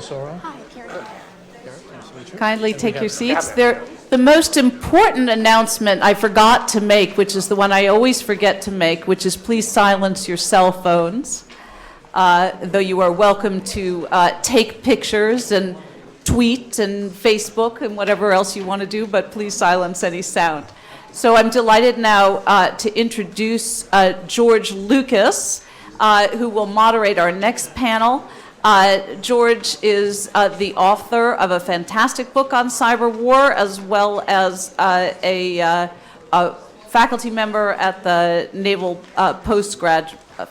Basora. Hi, Carrie Cordero. Nice to meet you. Kindly take your seats. The most important announcement I forgot to make, which is the one I always forget to make, which is please silence your cell phones. Though you are welcome to take pictures and tweet and Facebook and whatever else you want to do, but please silence any sound. So I'm delighted now to introduce George Lucas, who will moderate our next panel. George is the author of a fantastic book on cyber war, as well as a faculty member at the Naval Postgraduate, and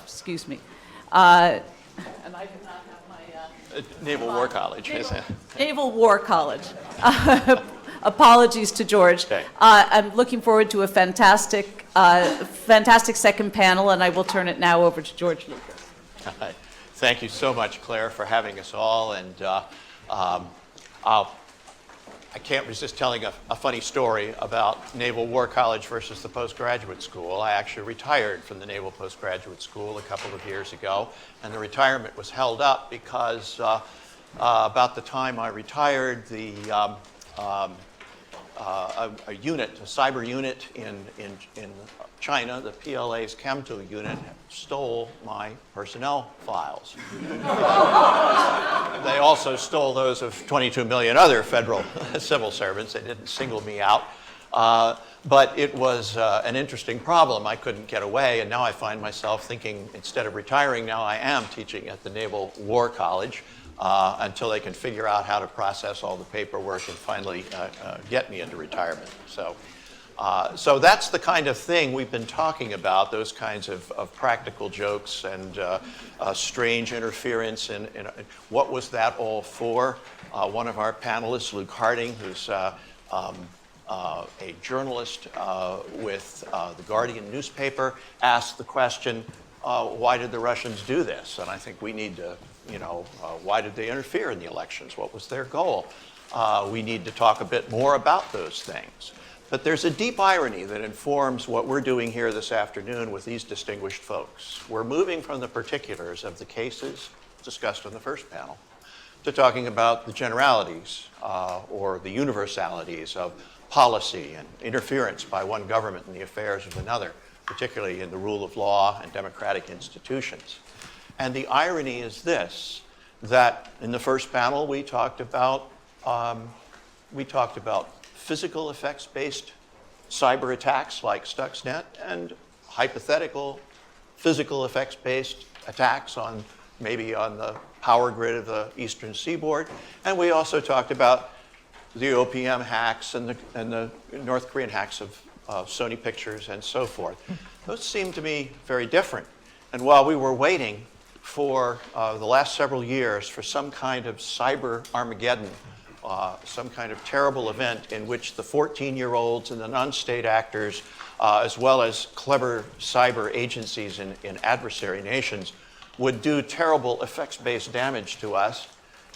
I do not have my... Naval War College, isn't it? Naval War College. Apologies to George. Okay. I'm looking forward to a fantastic second panel, and I will turn it now over to George Lucas. All right. Thank you so much, Claire, for having us all. And I can't resist telling a funny story about Naval War College versus the postgraduate school. I actually retired from the Naval Postgraduate School a couple of years ago, and the retirement was held up because about the time I retired, a cyber unit in China, the PLA's Chemto unit, stole my personnel files. They also stole those of 22 million other federal civil servants. They didn't single me out. But it was an interesting problem. I couldn't get away, and now I find myself thinking, instead of retiring, now I am teaching at the Naval War College until they can figure out how to process all the paperwork and finally get me into retirement. So that's the kind of thing we've been talking about, those kinds of practical jokes and strange interference. And what was that all for? One of our panelists, Luke Harding, who's a journalist with the Guardian newspaper, asked the question, why did the Russians do this? And I think we need to, why did they interfere in the elections? What was their goal? We need to talk a bit more about those things. But there's a deep irony that informs what we're doing here this afternoon with these distinguished folks. We're moving from the particulars of the cases discussed in the first panel to talking about the generalities or the universalities of policy and interference by one government in the affairs of another, particularly in the rule of law and democratic institutions. And the irony is this, that in the first panel we talked about physical effects-based cyber attacks like Stuxnet and hypothetical physical effects-based attacks on maybe on the power grid of the Eastern Seaboard. And we also talked about the OPM hacks and the North Korean hacks of Sony Pictures and so forth. Those seem to me very different. And while we were waiting for the last several years for some kind of cyber Armageddon, some kind of terrible event in which the 14-year-olds and the non-state actors, as well as clever cyber agencies in adversary nations, would do terrible effects-based damage to us.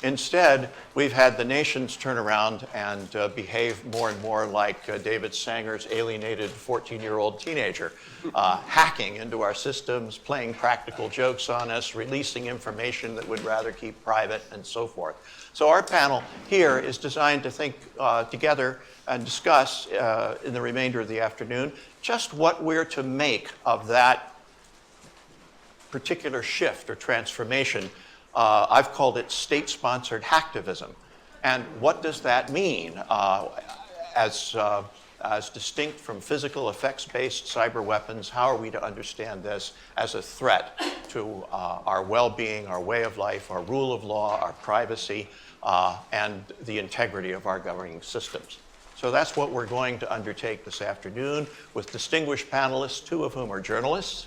Instead, we've had the nations turn around and behave more and more like David Sanger's alienated 14-year-old teenager, hacking into our systems, playing practical jokes on us, releasing information that would rather keep private, and so forth. So our panel here is designed to think together and discuss in the remainder of the afternoon just what we're to make of that particular shift or transformation. I've called it state-sponsored hacktivism. And what does that mean as distinct from physical effects-based cyber weapons? How are we to understand this as a threat to our well-being, our way of life, our rule of law, our privacy, and the integrity of our governing systems? So that's what we're going to undertake this afternoon with distinguished panelists, two of whom are journalists,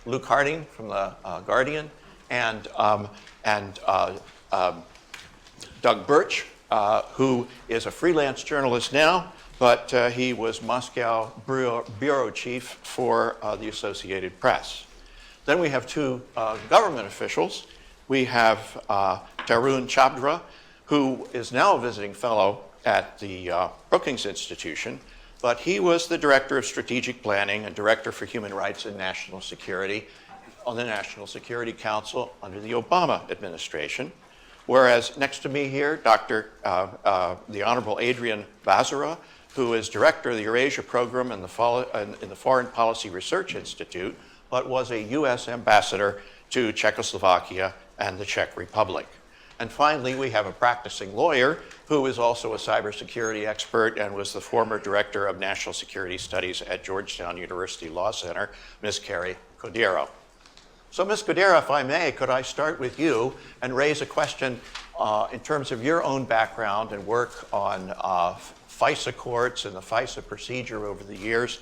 Luke Harding from the Guardian, and Doug Birch, who is a freelance journalist now, but he was Moscow bureau chief for the Associated Press. Then we have two government officials. We have Tarun Chhabra, who is now a visiting fellow at the Brookings Institution, but he was the director of strategic planning and director for human rights and national security on the National Security Council under the Obama administration. Whereas next to me here, the Honorable Adrian Basora, who is director of the Eurasia program in the Foreign Policy Research Institute, but was a U.S. ambassador to Czechoslovakia and the Czech Republic. And finally, we have a practicing lawyer who is also a cybersecurity expert and was the former director of national security studies at Georgetown University Law Center, Ms. Carrie Cordero. So Ms. Cordero, if I may, could I start with you and raise a question in terms of your own background and work on FISA courts and the FISA procedure over the years.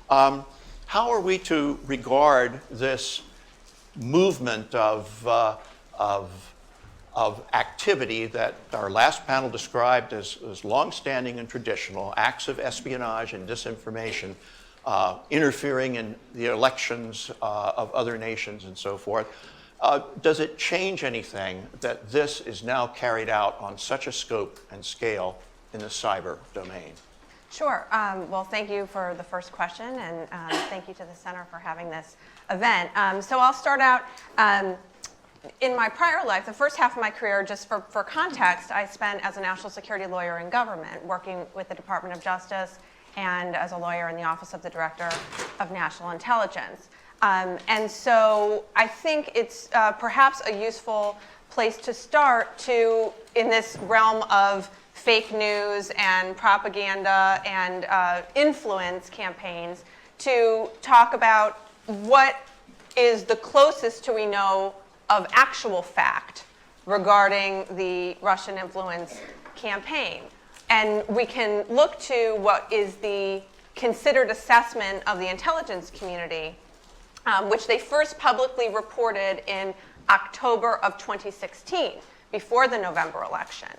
How are we to regard this movement of activity that our last panel described as longstanding and traditional, acts of espionage and disinformation, interfering in the elections of other nations and so forth? Does it change anything that this is now carried out on such a scope and scale in the cyber domain? Sure. Well, thank you for the first question, and thank you to the Center for having this event. So I'll start out. In my prior life, the first half of my career, just for context, I spent as a national security lawyer in government, working with the Department of Justice and as a lawyer in the Office of the Director of National Intelligence. And so I think it's perhaps a useful place to start in this realm of fake news and propaganda and influence campaigns, to talk about what is the closest to we know of actual fact regarding the Russian influence campaign. And we can look to what is the considered assessment of the intelligence community, which they first publicly reported in October of 2016, before the November election.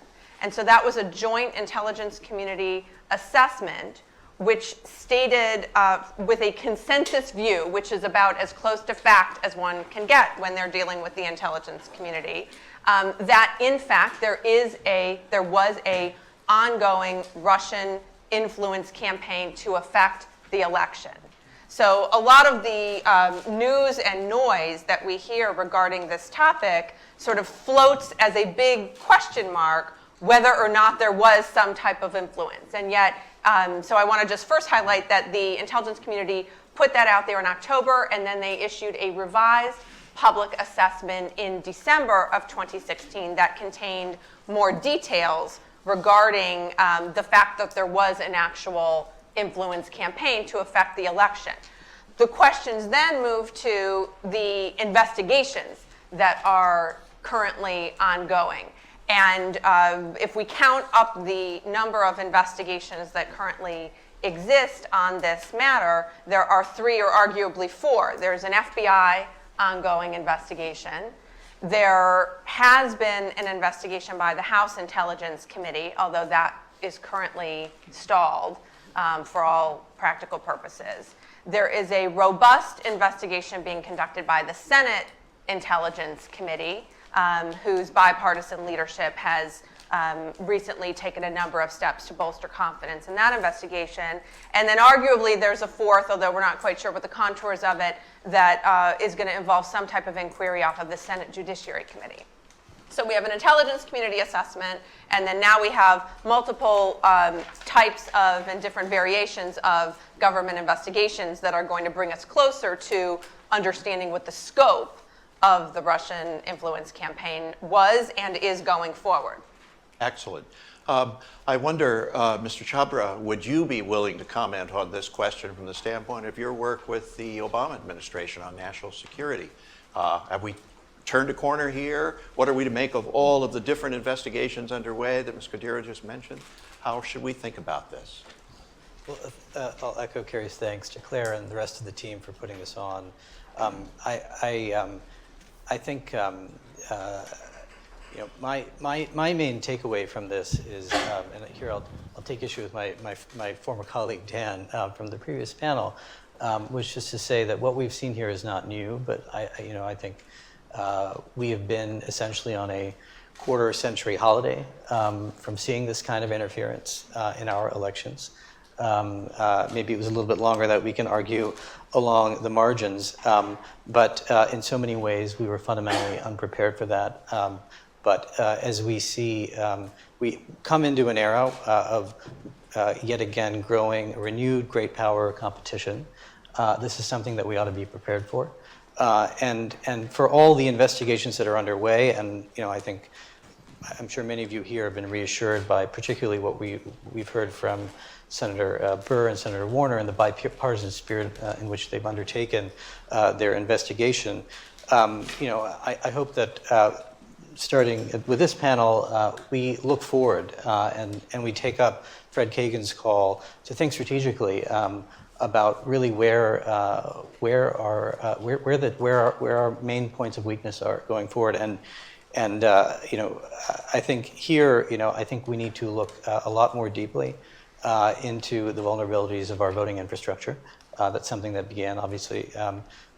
And so that was a joint intelligence community assessment, which stated with a consensus view, which is about as close to fact as one can get when they're dealing with the intelligence community, that in fact there was a ongoing Russian influence campaign to affect the election. So a lot of the news and noise that we hear regarding this topic sort of floats as a big question mark whether or not there was some type of influence. And yet, so I want to just first highlight that the intelligence community put that out there in October, and then they issued a revised public assessment in December of 2016 that contained more details regarding the fact that there was an actual influence campaign to affect the election. The questions then move to the investigations that are currently ongoing. And if we count up the number of investigations that currently exist on this matter, there are 3 or arguably 4. There's an FBI ongoing investigation. There has been an investigation by the House Intelligence Committee, although that is currently stalled for all practical purposes. There is a robust investigation being conducted by the Senate Intelligence Committee, whose bipartisan leadership has recently taken a number of steps to bolster confidence in that investigation. And then arguably there's a 4th, although we're not quite sure what the contours of it, that is going to involve some type of inquiry off of the Senate Judiciary Committee. So we have an intelligence community assessment, and then now we have multiple types of and different variations of government investigations that are going to bring us closer to understanding what the scope of the Russian influence campaign was and is going forward. Excellent. I wonder, Mr. Chhabra, would you be willing to comment on this question from the standpoint of your work with the Obama administration on national security? Have we turned a corner here? What are we to make of all of the different investigations underway that Ms. Cordero just mentioned? How should we think about this? Well, I'll echo Carrie's thanks to Claire and the rest of the team for putting this on. I think my main takeaway from this is, and here I'll take issue with my former colleague Dan from the previous panel, was just to say that what we've seen here is not new, but I think we have been essentially on a quarter-century holiday from seeing this kind of interference in our elections. Maybe it was a little bit longer that we can argue along the margins, but in so many ways we were fundamentally unprepared for that. But as we see, we come into an era of yet again growing, renewed great power competition. This is something that we ought to be prepared for. And for all the investigations that are underway, and I'm sure many of you here have been reassured by particularly what we've heard from Senator Burr and Senator Warner and the bipartisan spirit in which they've undertaken their investigation. I hope that starting with this panel, we look forward and we take up Fred Kagan's call to think strategically about really where our main points of weakness are going forward. And I think here, I think we need to look a lot more deeply into the vulnerabilities of our voting infrastructure. That's something that began, obviously,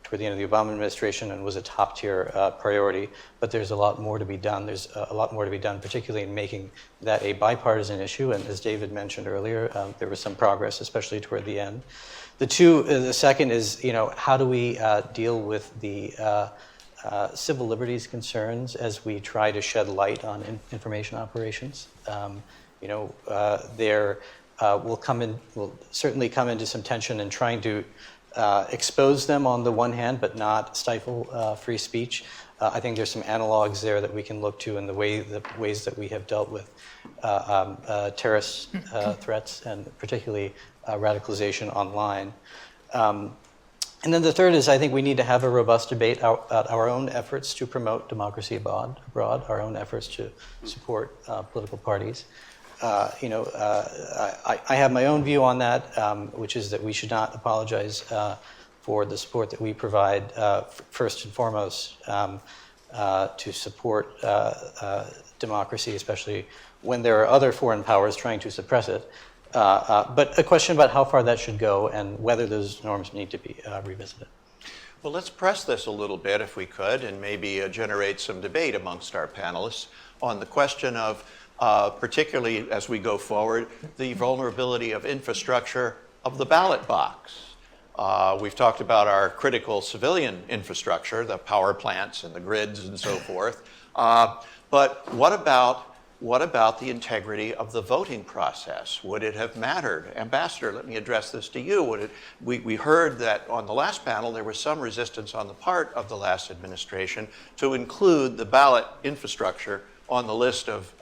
toward the end of the Obama administration and was a top-tier priority. But there's a lot more to be done. There's a lot more to be done, particularly in making that a bipartisan issue. And as David mentioned earlier, there was some progress, especially toward the end. The second is, how do we deal with the civil liberties concerns as we try to shed light on information operations? There will certainly come into some tension in trying to expose them on the one hand, but not stifle free speech. I think there's some analogs there that we can look to in the ways that we have dealt with terrorist threats and particularly radicalization online. And then the third is I think we need to have a robust debate about our own efforts to promote democracy abroad, our own efforts to support political parties. I have my own view on that, which is that we should not apologize for the support that we provide, first and foremost, to support democracy, especially when there are other foreign powers trying to suppress it. But a question about how far that should go and whether those norms need to be revisited. Well, let's press this a little bit, if we could, and maybe generate some debate amongst our panelists on the question of, particularly as we go forward, the vulnerability of infrastructure of the ballot box. We've talked about our critical civilian infrastructure, the power plants and the grids and so forth. But what about the integrity of the voting process? Would it have mattered? Ambassador, let me address this to you. We heard that on the last panel there was some resistance on the part of the last administration to include the ballot infrastructure on the list of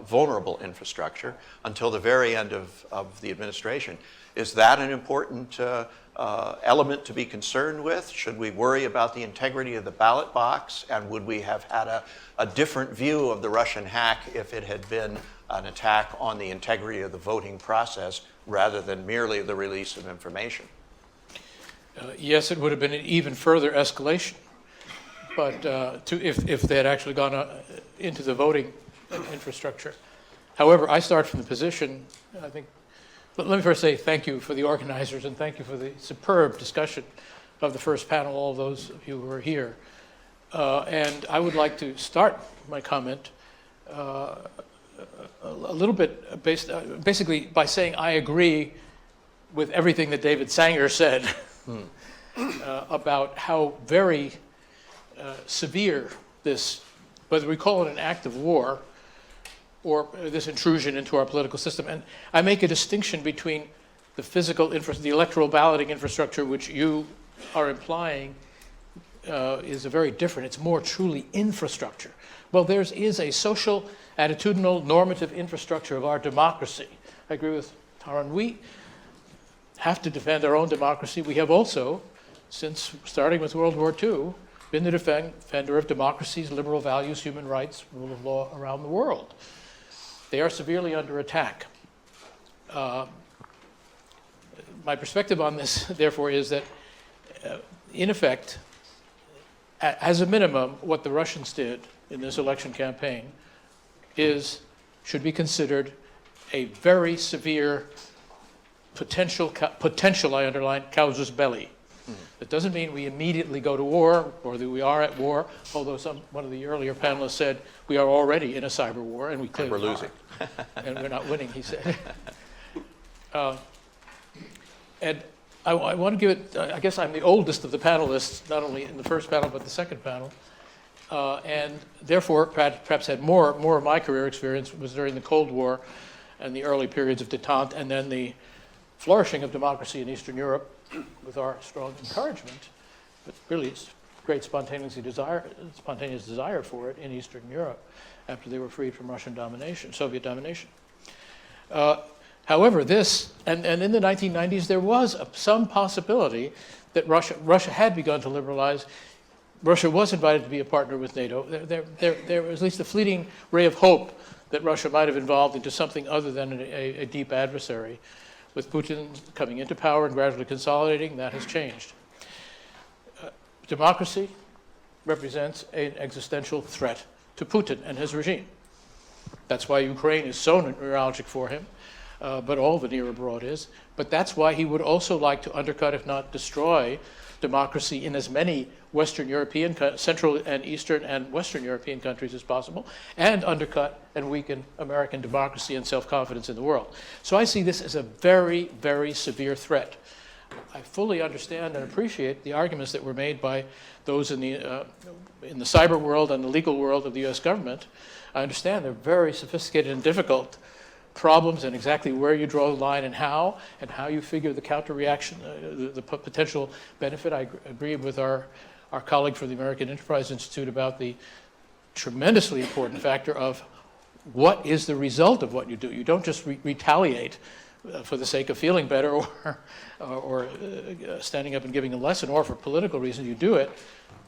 vulnerable infrastructure until the very end of the administration. Is that an important element to be concerned with? Should we worry about the integrity of the ballot box? And would we have had a different view of the Russian hack if it had been an attack on the integrity of the voting process rather than merely the release of information? Yes, it would have been an even further escalation. But if they had actually gone into the voting infrastructure. You I start from the position, I think, let me first say thank you for the organizers and thank you for the superb discussion of the first panel, all of those of you who are here. And I would like to start my comment a little bit basically by saying I agree with everything that David Sanger said about how very severe this, whether we call it an act of war or this intrusion into our political system. And I make a distinction between the physical the electoral balloting infrastructure, which you are implying is a very different, it's more truly infrastructure. Well, there is a social, attitudinal, normative infrastructure of our democracy. I agree with Tarun. We have to defend our own democracy. We have also, since starting with World War II, been the defender of democracies, liberal values, human rights, rule of law around the world. They are severely under attack. My perspective on this, therefore, is that, in effect, as a minimum, what the Russians did in this election campaign should be considered a very severe potential, I underline, casus belli. That doesn't mean we immediately go to war or that we are at war, although one of the earlier panelists said we are already in a cyber war, and we clearly we're losing. And we're not winning, he said. And I want to give it, I guess I'm the oldest of the panelists, not only in the first panel, but the second panel. and therefore perhaps had more of my career experience was during the Cold War and the early periods of détente, and then the flourishing of democracy in Eastern Europe with our strong encouragement, but really it's great spontaneous desire for it in Eastern Europe after they were freed from Russian domination, Soviet domination. However, this, and in the 1990s, there was some possibility that Russia had begun to liberalize. Russia was invited to be a partner with NATO. There was at least a fleeting ray of hope that Russia might have evolved into something other than a deep adversary. With Putin coming into power and gradually consolidating, that has changed. Democracy represents an existential threat to Putin and his regime. That's why Ukraine is so neuralgic for him, but all the near abroad is. But that's why he would also like to undercut, if not destroy, democracy in as many Western European, Central and Eastern and Western European countries as possible, and undercut and weaken American democracy and self-confidence in the world. So I see this as a very, very severe threat. I fully understand and appreciate the arguments that were made by those in the cyber world and the legal world of the US government. I understand they're very sophisticated and difficult problems, and exactly where you draw the line and how you figure the counter-reaction, the potential benefit. I agree with our colleague from the American Enterprise Institute about the tremendously important factor of what is the result of what you do. You don't just retaliate for the sake of feeling better or standing up and giving a lesson, or for political reasons. You do it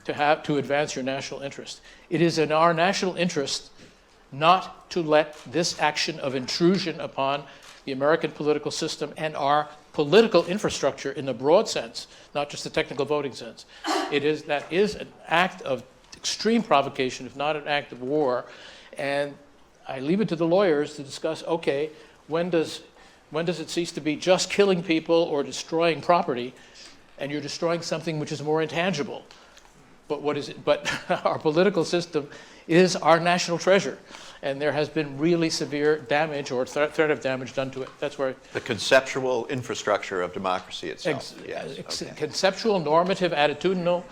to advance your national interest. It is in our national interest not to let this action of intrusion upon the American political system and our political infrastructure in the broad sense, not just the technical voting sense. That is an act of extreme provocation, if not an act of war. And I leave it to the lawyers to discuss, okay, when does it cease to be just killing people or destroying property, and you're destroying something which is more intangible? But what is it? But our political system is our national treasure, and there has been really severe damage or threat of damage done to it. That's where the conceptual infrastructure of democracy itself. Yes. Okay. Conceptual, normative, attitudinal,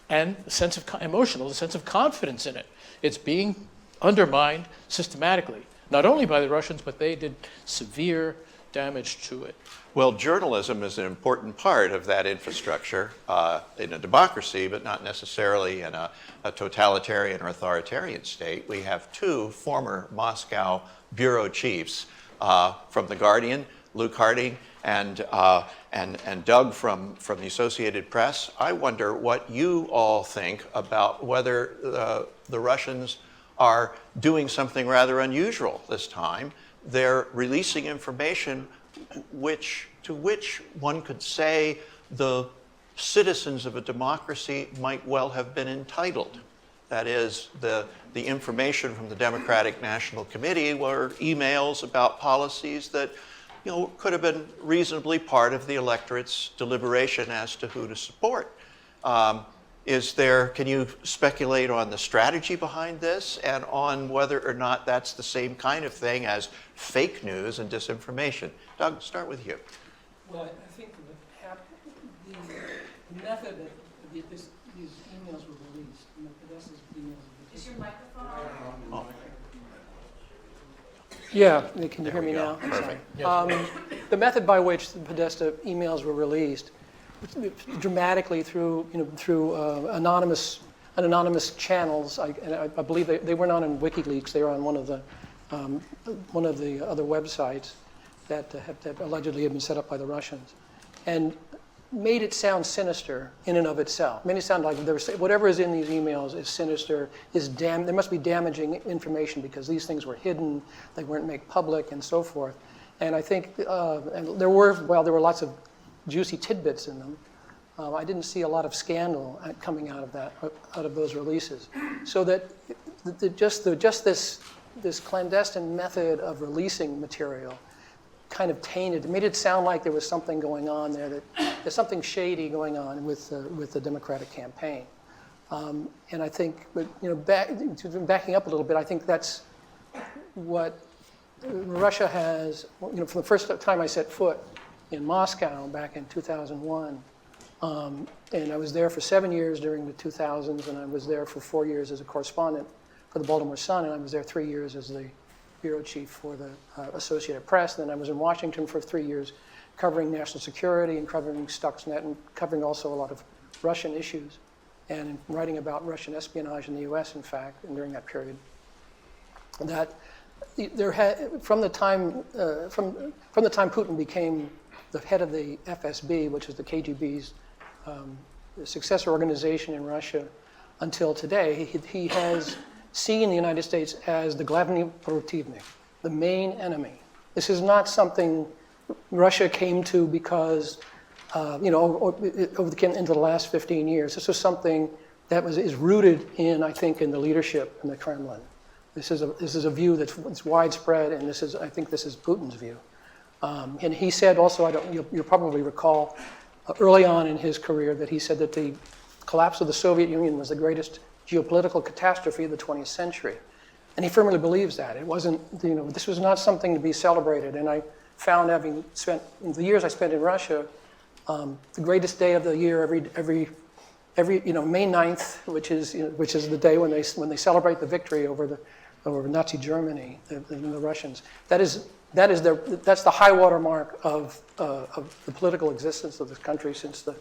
and emotional, the sense of confidence in it. It's being undermined systematically, not only by the Russians, but they did severe damage to it. Well, journalism is an important part of that infrastructure in a democracy, but not necessarily in a totalitarian or authoritarian state. We have two former Moscow bureau chiefs from The Guardian, Luke Harding and Doug from the Associated Press. I wonder what you all think about whether the Russians are doing something rather unusual this time. They're releasing information to which one could say the citizens of a democracy might well have been entitled. That is, the information from the Democratic National Committee were emails about policies that could have been reasonably part of the electorate's deliberation as to who to support. Can you speculate on the strategy behind this and on whether or not that's the same kind of thing as fake news and disinformation? Doug, start with you. Well, I think the method that these emails were released, Podesta's emails. Is your microphone on? Yeah, can you hear me now? I'm Perfect. sorry. The method by which the Podesta emails were released, dramatically through anonymous channels. I believe they were not on WikiLeaks. They were on one of the other websites that allegedly had been set up by the Russians, and made it sound sinister in and of itself. Made it sound like whatever is in these emails is sinister. There must be damaging information because these things were hidden. They weren't made public and so forth. And I think and there were lots of juicy tidbits in them. I didn't see a lot of scandal coming out of those releases. So that just this clandestine method of releasing material kind of tainted. It made it sound like there was something going on there, that there's something shady going on with the Democratic campaign. And I think, backing up a little bit, I think that's what Russia has. From the first time I set foot in Moscow back in 2001, And I was there for 7 years during the 2000s, and I was there for 4 years as a correspondent for the Baltimore Sun, and I was there 3 years as the bureau chief for the Associated Press. Then I was in Washington for 3 years covering national security and covering Stuxnet and covering also a lot of Russian issues and writing about Russian espionage in the US, in fact, and during that period. That there had, from the time Putin became the head of the FSB, which is the KGB's successor organization in Russia, until today, he has seen the United States as the glavny protivnik, the main enemy. This is not something Russia came to because, into the last 15 years. This was something that is rooted in, I think, in the leadership in the Kremlin. This is a view that's widespread, and I think this is Putin's view. And he said also, you'll probably recall, early on in his career, that he said that the collapse of the Soviet Union was the greatest geopolitical catastrophe of the 20th century. And he firmly believes that. It wasn't, this was not something to be celebrated. And I found, having spent the years I spent in Russia, the greatest day of the year every May 9th, which is the day when they celebrate the victory over Nazi Germany, the Russians. That's the high water mark of the political existence of this country since the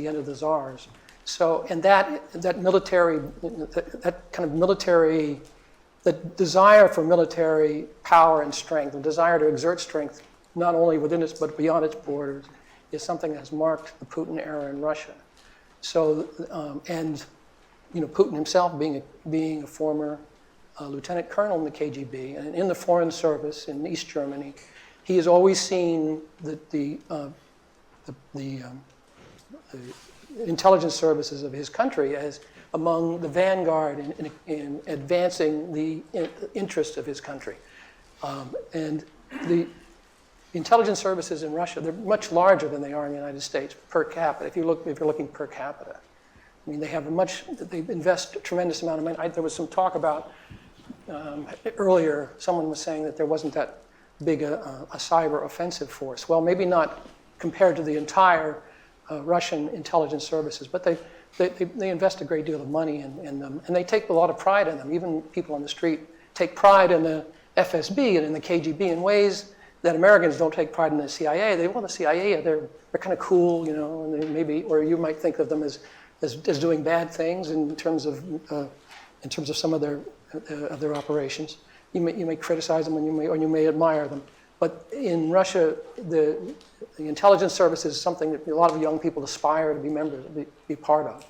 end of the Tsars. So, and that military, that kind of military, the desire for military power and strength, the desire to exert strength, not only within its but beyond its borders, is something that has marked the Putin era in Russia. So, Putin himself being a former lieutenant colonel in the KGB and in the Foreign Service in East Germany, he has always seen the intelligence services of his country as among the vanguard in advancing the interests of his country. And the intelligence services in Russia, they're much larger than they are in the United States per capita. If you're looking per capita, I mean, they invest a tremendous amount of money. There was some talk about earlier. Someone was saying that there wasn't that big a cyber offensive force. Well, maybe not compared to the entire Russian intelligence services, but they invest a great deal of money in them, and they take a lot of pride in them. Even people on the street take pride in the FSB and in the KGB in ways that Americans don't take pride in the CIA. The CIA, they're kind of cool, and they maybe, or you might think of them as doing bad things in terms of some of their operations. You may criticize them, or you may admire them. But in Russia, the intelligence service is something that a lot of young people aspire to be members, be part of.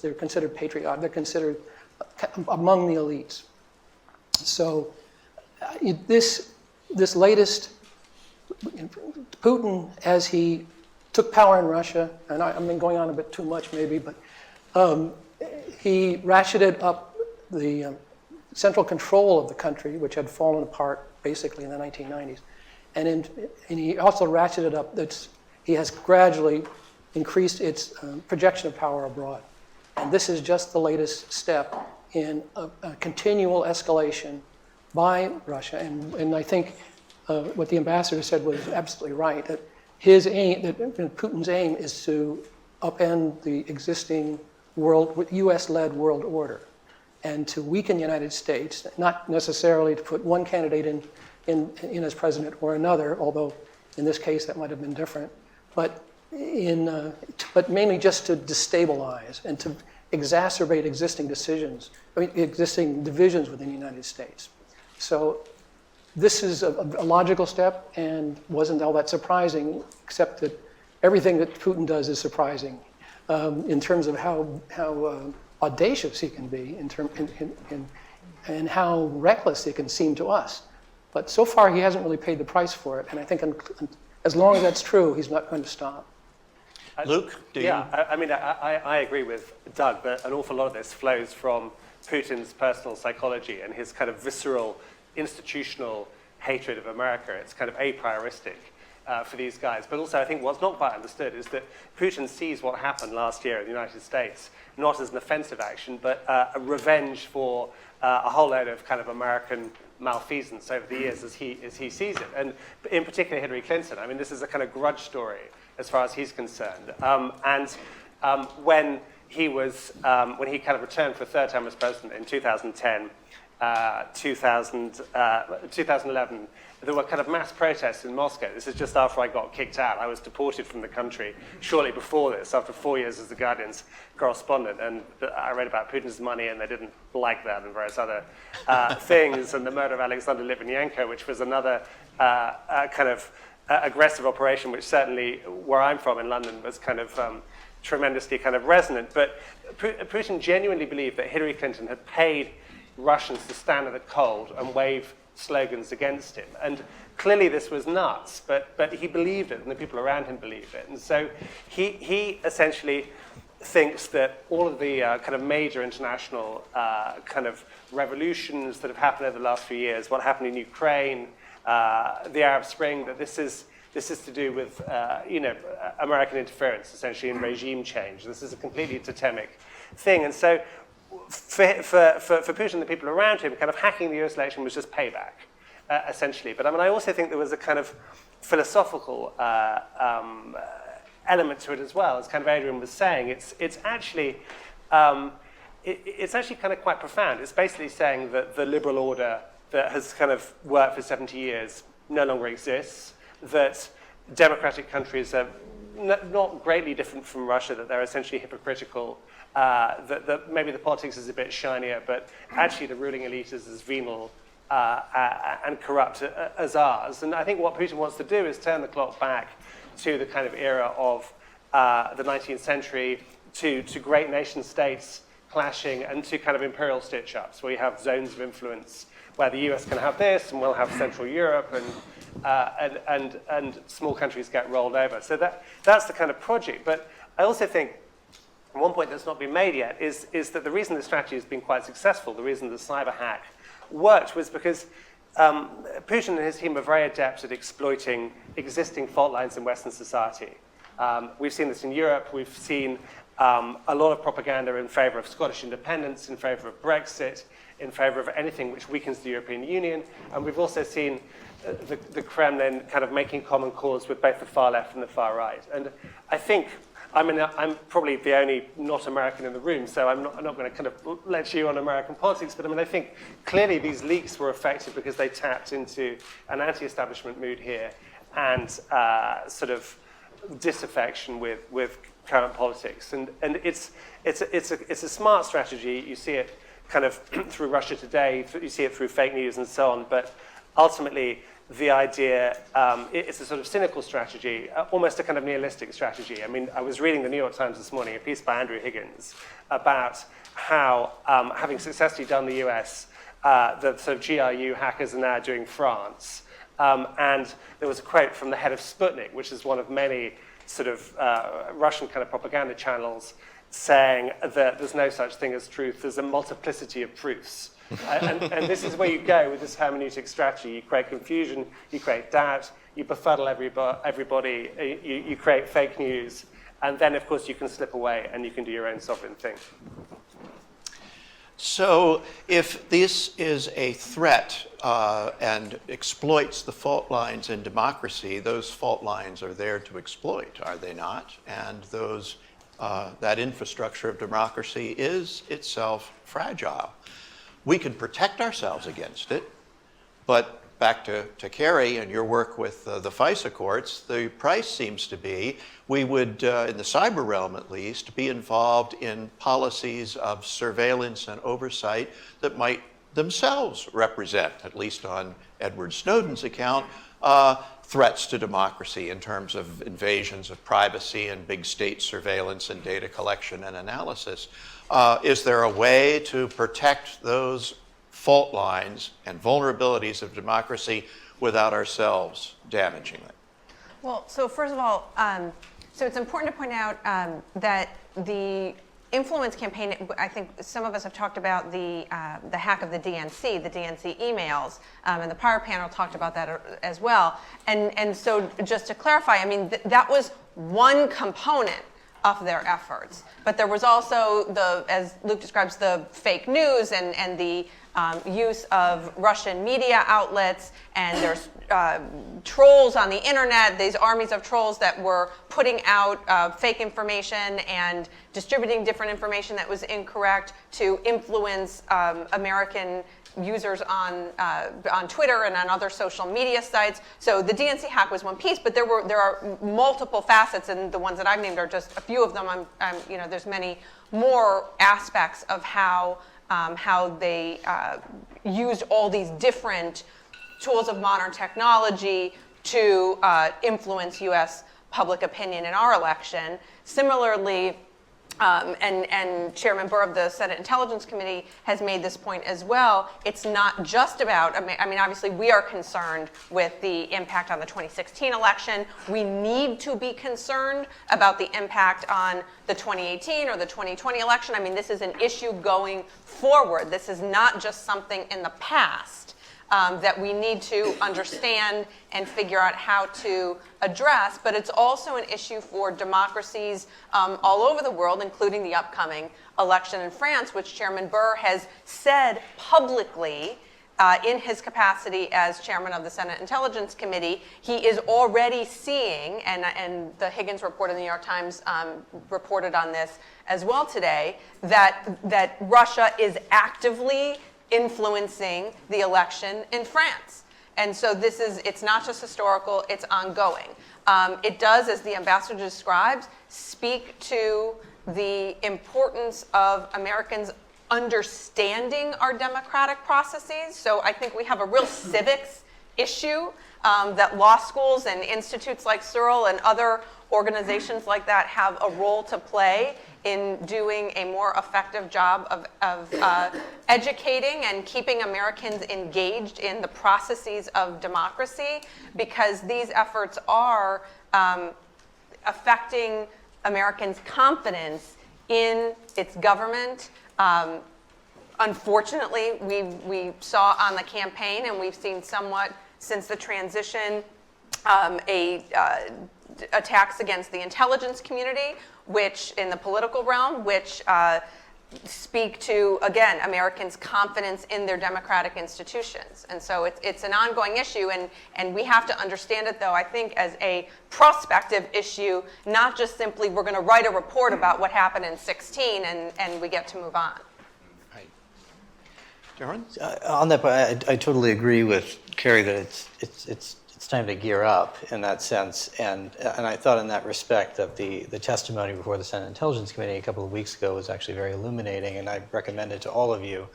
They're considered patriotic. They're considered among the elites. So this latest, Putin, as he took power in Russia, and I've been going on a bit too much maybe, but he ratcheted up the central control of the country, which had fallen apart basically in the 1990s. And he also ratcheted up, he has gradually increased its projection of power abroad. And this is just the latest step in a continual escalation by Russia. And I think what the ambassador said was absolutely right, that Putin's aim is to upend the existing US-led world order and to weaken the United States, not necessarily to put one candidate in as president or another, although in this case that might have been different, but mainly just to destabilize and to exacerbate existing divisions within the United States. So this is a logical step and wasn't all that surprising, except that everything that Putin does is surprising in terms of how audacious he can be and how reckless he can seem to us. But so far, he hasn't really paid the price for it. And I think as long as that's true, he's not going to stop. Luke, I agree with Doug that an awful lot of this flows from Putin's personal psychology and his kind of visceral institutional hatred of America. It's kind of a prioristic for these guys. But also, I think what's not quite understood is that Putin sees what happened last year in the United States not as an offensive action, but a revenge for a whole load of kind of American malfeasance over the years as he sees it. And in particular, Hillary Clinton. I mean, this is a kind of grudge story as far as he's concerned. When he kind of returned for a third term as president in 2010, 2011, there were kind of mass protests in Moscow. This is just after I got kicked out. I was deported from the country shortly before this, after 4 years as the Guardian's correspondent. And I read about Putin's money, and they didn't like that, and various other things, and the murder of Alexander Litvinenko, which was another kind of aggressive operation, which certainly, where I'm from in London, was kind of tremendously kind of resonant. But Putin genuinely believed that Hillary Clinton had paid Russians to stand in the cold and wave slogans against him. And clearly this was nuts, but he believed it, and the people around him believed it. And so he essentially thinks that all of the kind of major international kind of revolutions that have happened over the last few years, what happened in Ukraine, the Arab Spring, that this is to do with American interference, essentially, in regime change. This is a completely totemic thing. And so for Putin and the people around him, kind of hacking the US election was just payback, essentially. But I mean, I also think there was a kind of philosophical element to it as well. As kind of Adrian was saying, it's actually kind of quite profound. It's basically saying that the liberal order that has kind of worked for 70 years no longer exists, that democratic countries are not greatly different from Russia, that they're essentially hypocritical, that maybe the politics is a bit shinier, but actually the ruling elite is as venal and corrupt as ours. And I think what Putin wants to do is turn the clock back to the kind of era of the 19th century, to great nation states clashing, and to kind of imperial stitch-ups, where you have zones of influence, where the US can have this, and we'll have Central Europe, and small countries get rolled over. So that's the kind of project. But I also think one point that's not been made yet is that the reason this strategy has been quite successful, the reason the cyber hack worked, was because Putin and his team are very adept at exploiting existing fault lines in Western society. We've seen this in Europe. We've seen a lot of propaganda in favor of Scottish independence, in favor of Brexit, in favor of anything which weakens the European Union. And we've also seen the Kremlin kind of making common cause with both the far left and the far right. And I think, I mean, I'm probably the only not American in the room, so I'm not going to kind of lecture you on American politics, but I mean, I think clearly these leaks were effective because they tapped into an anti-establishment mood here and sort of disaffection with current politics. And it's a smart strategy. You see it kind of through Russia Today, you see it through fake news and so on, but ultimately the idea, it's a sort of cynical strategy, almost a kind of nihilistic strategy. I mean, I was reading the New York Times this morning, a piece by Andrew Higgins, about how, having successfully done the US, the sort of GRU hackers are now doing France. And there was a quote from the head of Sputnik, which is one of many sort of Russian kind of propaganda channels, saying that there's no such thing as truth, there's a multiplicity of proofs. And this is where you go with this hermeneutic strategy. You create confusion, you create doubt, you befuddle everybody, you create fake news, and then, of course, you can slip away and you can do your own sovereign thing. So if this is a threat and exploits the fault lines in democracy, those fault lines are there to exploit, are they not? And that infrastructure of democracy is itself fragile. We can protect ourselves against it, but back to Carrie and your work with the FISA courts, the price seems to be we would, in the cyber realm at least, be involved in policies of surveillance and oversight that might themselves represent, at least on Edward Snowden's account, threats to democracy in terms of invasions of privacy and big state surveillance and data collection and analysis. Is there a way to protect those fault lines and vulnerabilities of democracy without ourselves damaging it? Well, so first of all, so it's important to point out that the influence campaign, I think some of us have talked about the hack of the DNC emails, and the prior panel talked about that as well. And so just to clarify, I mean, that was one component of their efforts. But there was also as Luke describes, the fake news and the use of Russian media outlets, and there's trolls on the internet, these armies of trolls that were putting out fake information and distributing different information that was incorrect to influence American users on Twitter and on other social media sites. So the DNC hack was one piece, but there are multiple facets, and the ones that I've named are just a few of them. There's many more aspects of how they used all these different tools of modern technology to influence U.S. public opinion in our election. Similarly, and Chairman Burr of the Senate Intelligence Committee has made this point as well. It's not just about, obviously we are concerned with the impact on the 2016 election. We need to be concerned about the impact on the 2018 or the 2020 election. This is an issue going forward. This is not just something in the past that we need to understand and figure out how to address, but it's also an issue for democracies all over the world, including the upcoming election in France, which Chairman Burr has said publicly in his capacity as chairman of the Senate Intelligence Committee. He is already seeing, and the Higgins report in the New York Times reported on this as well today, that Russia is actively influencing the election in France. And so it's not just historical, it's ongoing. It does, as the ambassador describes, speak to the importance of Americans understanding our democratic processes. So I think we have a real civics issue that law schools and institutes like CERL and other organizations like that have a role to play in doing a more effective job of educating and keeping Americans engaged in the processes of democracy, because these efforts are affecting Americans' confidence in its government. Unfortunately, we saw on the campaign, and we've seen somewhat since the transition, attacks against the intelligence community, which in the political realm, which speak to, again, Americans' confidence in their democratic institutions. And so it's an ongoing issue, and we have to understand it, though, I think, as a prospective issue, not just simply we're going to write a report about what happened in 2016 and we get to move on. Right. Tarun? On that point, I totally agree with Carrie that it's time to gear up in that sense, and I thought in that respect that the testimony before the Senate Intelligence Committee a couple of weeks ago was actually very illuminating, and I recommend it to all of you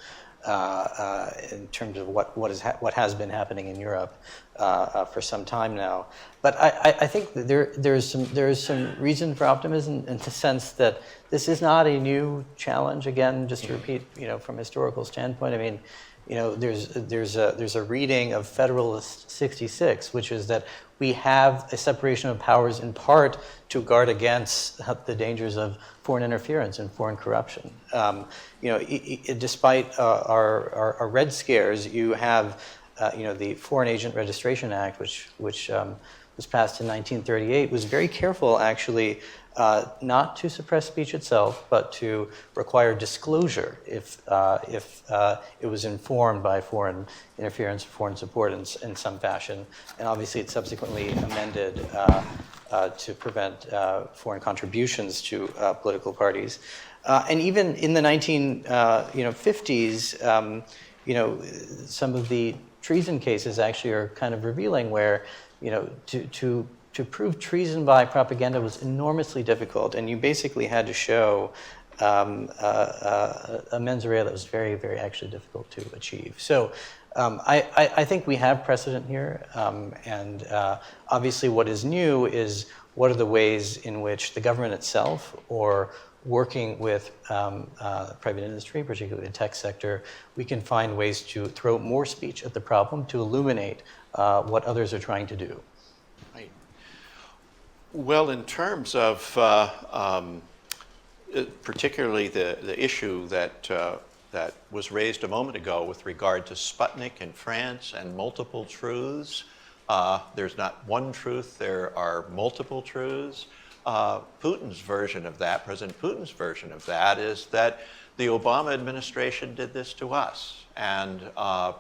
in terms of what has been happening in Europe for some time now. But I think that there is some reason for optimism in the sense that this is not a new challenge. Again, just to repeat, from a historical standpoint, there's a reading of Federalist 66, which is that we have a separation of powers in part to guard against the dangers of foreign interference and foreign corruption. Despite our Red Scares, you have the Foreign Agent Registration Act, which was passed in 1938, was very careful actually not to suppress speech itself, but to require disclosure if it was informed by foreign interference, foreign support in some fashion. And obviously it subsequently amended to prevent foreign contributions to political parties. And even in the 1950s, some of the treason cases actually are kind of revealing where, to prove treason by propaganda was enormously difficult, and you basically had to show a mens rea that was very, very actually difficult to achieve. So I think we have precedent here, and obviously what is new is what are the ways in which the government itself, or working with private industry, particularly the tech sector, we can find ways to throw more speech at the problem to illuminate what others are trying to do. Right. Well, in terms of particularly the issue that was raised a moment ago with regard to Sputnik in France and multiple truths, there's not one truth, there are multiple truths. Putin's version of that, President Putin's version of that, is that the Obama administration did this to us, and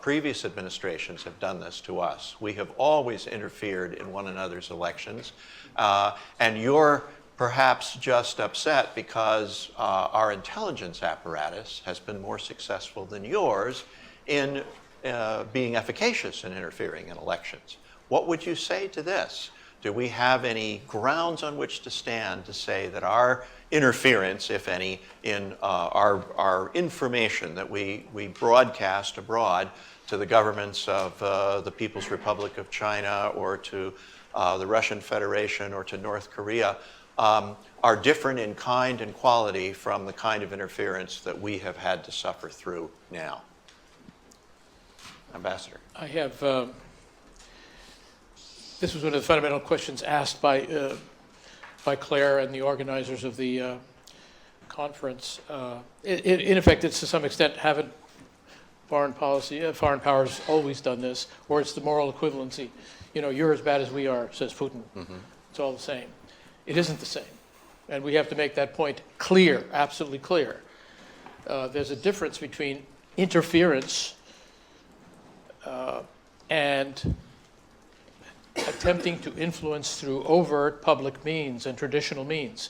previous administrations have done this to us. We have always interfered in one another's elections, and you're perhaps just upset because our intelligence apparatus has been more successful than yours in being efficacious in interfering in elections. What would you say to this? Do we have any grounds on which to stand to say that our interference, if any, in our information that we broadcast abroad to the governments of the People's Republic of China or to the Russian Federation or to North Korea are different in kind and quality from the kind of interference that we have had to suffer through now? Ambassador. I have, this was one of the fundamental questions asked by Claire and the organizers of the conference. In effect, it's to some extent, haven't foreign powers always done this, or it's the moral equivalency. You know, you're as bad as we are, says Putin. It's all the same. It isn't the same. And we have to make that point clear, absolutely clear. There's a difference between interference and attempting to influence through overt public means and traditional means.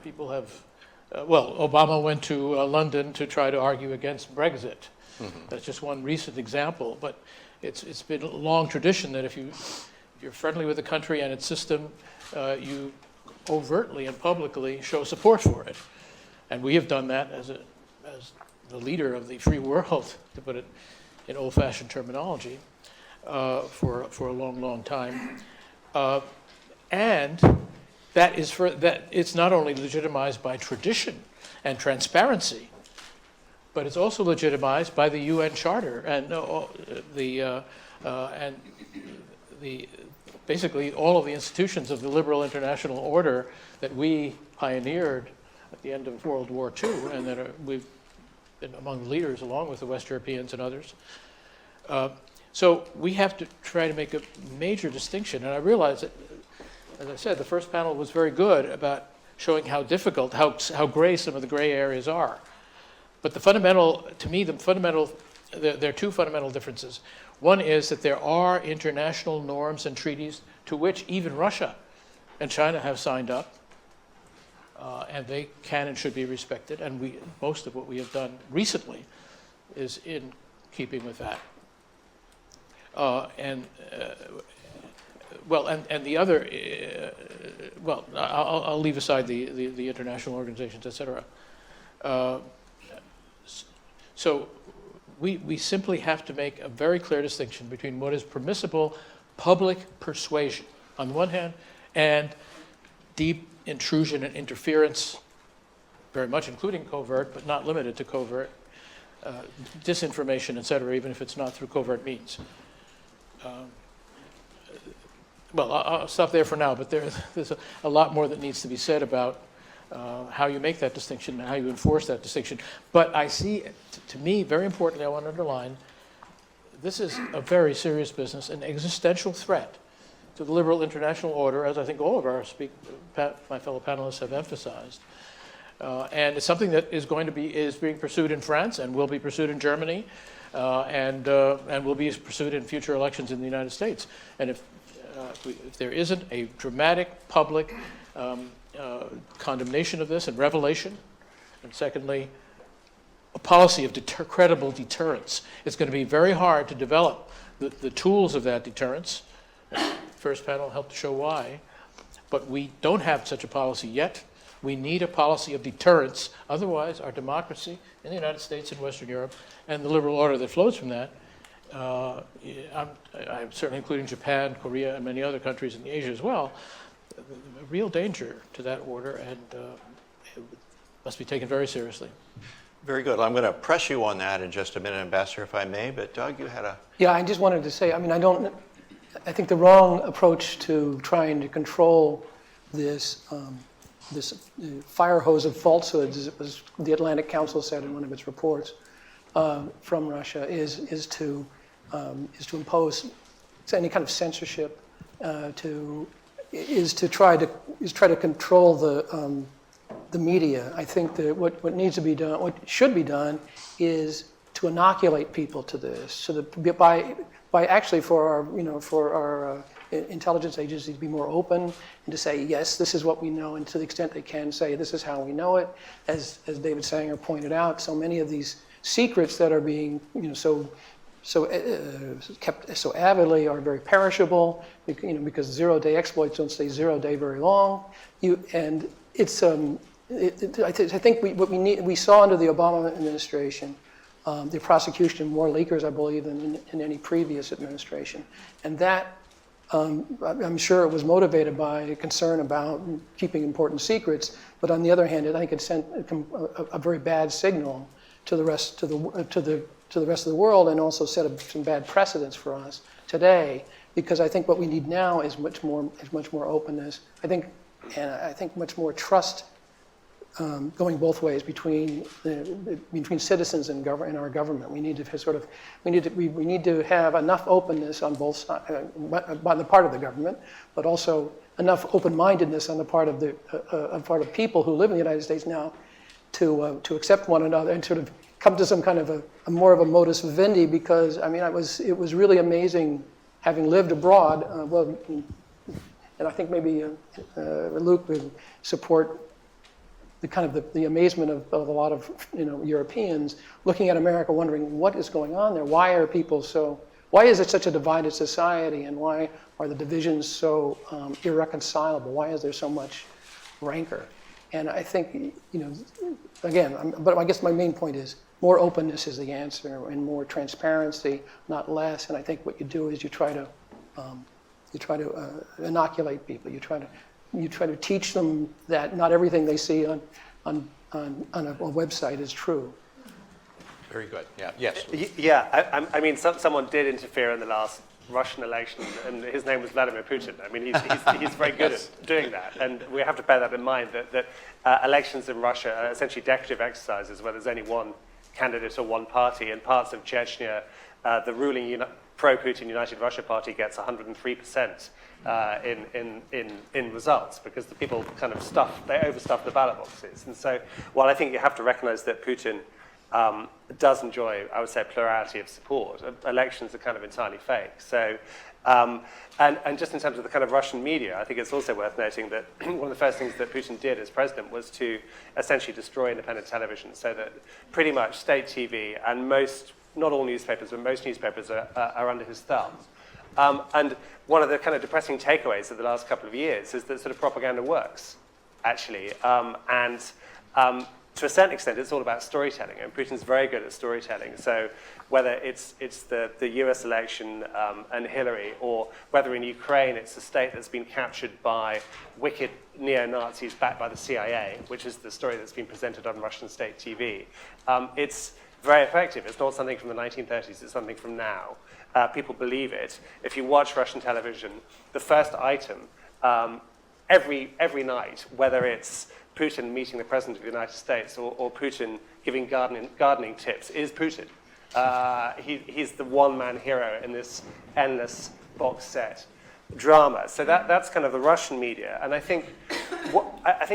People have, well, Obama went to London to try to argue against Brexit. That's just one recent example, but it's been a long tradition that if you're friendly with a country and its system, you overtly and publicly show support for it. And we have done that as the leader of the free world, to put it in old-fashioned terminology, for a long, long time. And that is it's not only legitimized by tradition and transparency, but it's also legitimized by the UN Charter and basically all of the institutions of the liberal international order that we pioneered at the end of World War II, and that we've been among the leaders along with the West Europeans and others. So we have to try to make a major distinction, and I realize that, as I said, the first panel was very good about showing how difficult, how gray some of the gray areas are. But the fundamental, to me, there are two fundamental differences. One is that there are international norms and treaties to which even Russia and China have signed up, and they can and should be respected. And most of what we have done recently is in keeping with that. And the other, well, I'll leave aside the international organizations, et cetera. So we simply have to make a very clear distinction between what is permissible public persuasion on the one hand and deep intrusion and interference, very much including covert, but not limited to covert, disinformation, et cetera, even if it's not through covert means. Well, I'll stop there for now, but there's a lot more that needs to be said about how you make that distinction and how you enforce that distinction. But I see, to me, very importantly, I want to underline, this is a very serious business, an existential threat to the liberal international order, as I think all of my fellow panelists have emphasized. And it's something that is being pursued in France and will be pursued in Germany, and will be pursued in future elections in the United States. And if there isn't a dramatic public condemnation of this and revelation, and secondly, a policy of credible deterrence, it's going to be very hard to develop the tools of that deterrence. First panel helped to show why, but we don't have such a policy yet. We need a policy of deterrence. Otherwise, our democracy in the United States and Western Europe and the liberal order that flows from that, I'm certainly including Japan, Korea, and many other countries in Asia as well, a real danger to that order, and it must be taken very seriously. Very good. I'm going to press you on that in just a minute, Ambassador, if I may, but Doug, you had a... Yeah, I just wanted to say, I mean, I think the wrong approach to trying to control this fire hose of falsehoods, as it was the Atlantic Council said in one of its reports from Russia, is to impose any kind of censorship, to is to try to control the media. I think that what needs to be done, what should be done, is to inoculate people to this, so that by actually for our intelligence agencies to be more open and to say, yes, this is what we know, and to the extent they can say, this is how we know it. As David Sanger pointed out, so many of these secrets that are being kept so avidly are very perishable, because zero-day exploits don't stay zero-day very long. And it's I think what we saw under the Obama administration, the prosecution of more leakers, I believe, than in any previous administration, and that. I'm sure it was motivated by a concern about keeping important secrets, but on the other hand, I think it sent a very bad signal to the rest of the world, and also set up some bad precedents for us today. Because I think what we need now is much more openness. I think much more trust. Going both ways between citizens and our government. We need to have enough openness on both sides, on the part of the government, but also enough open-mindedness on the part of people who live in the United States now to accept one another and sort of come to some kind of a more of a modus vivendi. Because I mean, it was really amazing having lived abroad. And I think maybe Luke would support the amazement of a lot of Europeans looking at America, wondering what is going on there. Why is it such a divided society, and why are the divisions so irreconcilable? Why is there so much rancor? And I think again, but I guess my main point is more openness is the answer, and more transparency, not less. And I think what you do is you try to inoculate people. You try to teach them that not everything they see on a website is true. Very good. Yeah. Yes. Yeah. I mean, someone did interfere in the last Russian election, and his name was Vladimir Putin. I mean, he's very good at doing that, and we have to bear that in mind. That elections in Russia are essentially decorative exercises where there's only one candidate or one party. In parts of Chechnya, the ruling pro-Putin United Russia Party gets 103%. In results, because the people kind of overstuff the ballot boxes. And so while I think you have to recognize that Putin does enjoy, I would say, a plurality of support, elections are kind of entirely fake. So, and just in terms of the kind of Russian media, I think it's also worth noting that one of the first things that Putin did as president was to essentially destroy independent television, so that pretty much state TV and not all newspapers, but most newspapers are under his thumb. And one of the kind of depressing takeaways of the last couple of years is that sort of propaganda works, actually. And to a certain extent, it's all about storytelling, and Putin's very good at storytelling. So whether it's the US election and Hillary, or whether in Ukraine it's a state that's been captured by wicked neo-Nazis backed by the CIA, which is the story that's been presented on Russian state TV, it's very effective. It's not something from the 1930s, it's something from now. People believe it. If you watch Russian television, the first item every night, whether it's Putin meeting the President of the United States or Putin giving gardening tips, is Putin. He's the one-man hero in this endless box set drama. So that's kind of the Russian media. And I think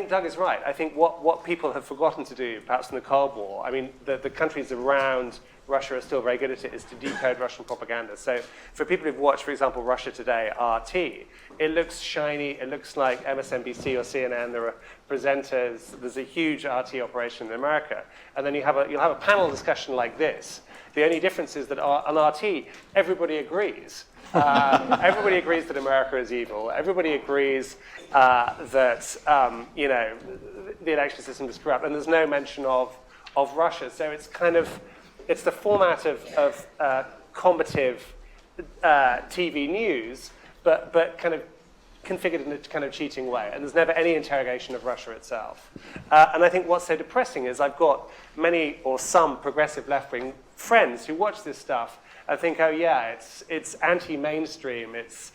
Doug is right. I think what people have forgotten to do, perhaps in the Cold War, I mean, the countries around Russia are still very good at it, is to decode Russian propaganda. So for people who've watched, for example, Russia Today, RT, it looks shiny, it looks like MSNBC or CNN, there are presenters, there's a huge RT operation in America, and then you'll have a panel discussion like this. The only difference is that on RT, everybody agrees. Everybody agrees that America is evil. Everybody agrees that the election system is corrupt, and there's no mention of Russia. So it's the format of combative TV news, but kind of configured in a kind of cheating way. And there's never any interrogation of Russia itself. And I think what's so depressing is I've got many or some progressive left-wing friends who watch this stuff and think, oh yeah, it's anti-mainstream. It's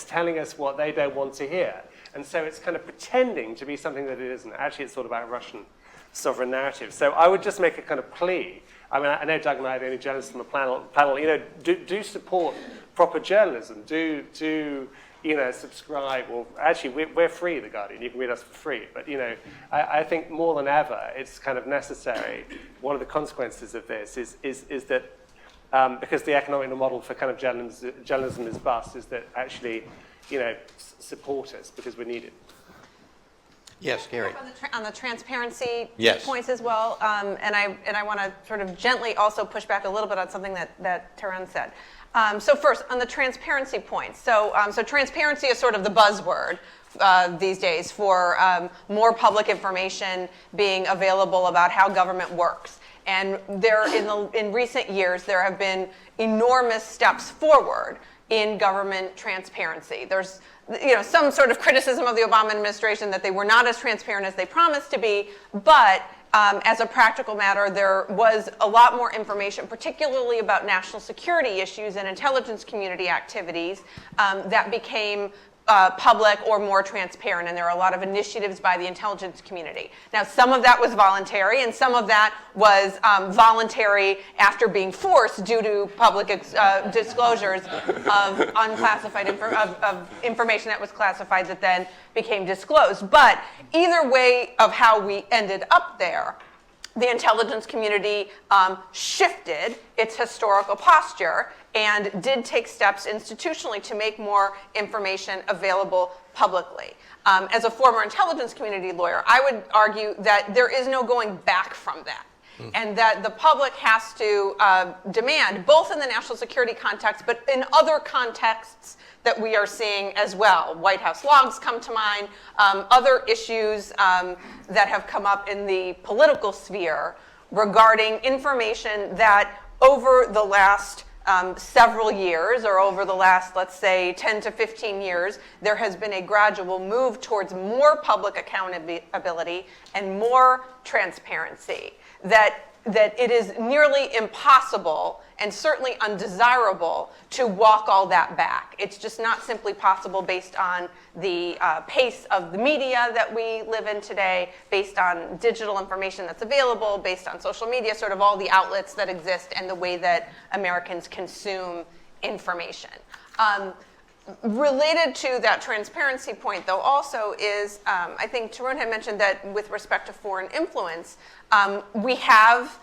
telling us what they don't want to hear. And so it's kind of pretending to be something that it isn't. Actually, it's all about Russian sovereign narrative. So I would just make a kind of plea. I mean, I know Doug and I are the only journalists on the panel. Do support proper journalism. Do subscribe, or actually we're free, The Guardian, you can read us for free, but I think more than ever it's kind of necessary. One of the consequences of this is that because the economic model for kind of journalism is bust, is that actually, support us because we're needed. Yes, Carrie. On the transparency Yes. points as well, and I want to sort of gently also push back a little bit on something that Tarun said. So first, on the transparency points. So transparency is sort of the buzzword these days for more public information being available about how government works. And in recent years, there have been enormous steps forward in government transparency. There's some sort of criticism of the Obama administration that they were not as transparent as they promised to be, but as a practical matter, there was a lot more information, particularly about national security issues and intelligence community activities that became public or more transparent, and there are a lot of initiatives by the intelligence community. Now, some of that was voluntary, and some of that was voluntary after being forced due to public disclosures of unclassified of information that was classified that then became disclosed. But either way of how we ended up there, the intelligence community shifted its historical posture and did take steps institutionally to make more information available publicly. As a former intelligence community lawyer, I would argue that there is no going back from that. And that the public has to demand, both in the national security context, but in other contexts that we are seeing as well. White House logs come to mind, other issues that have come up in the political sphere regarding information that over the last several years, or over the last, let's say, 10 to 15 years, there has been a gradual move towards more public accountability and more transparency. That it is nearly impossible and certainly undesirable to walk all that back. It's just not simply possible based on the pace of the media that we live in today, based on digital information that's available, based on social media, sort of all the outlets that exist and the way that Americans consume information. Related to that transparency point, though, also is, I think Tarun had mentioned that with respect to foreign influence, we have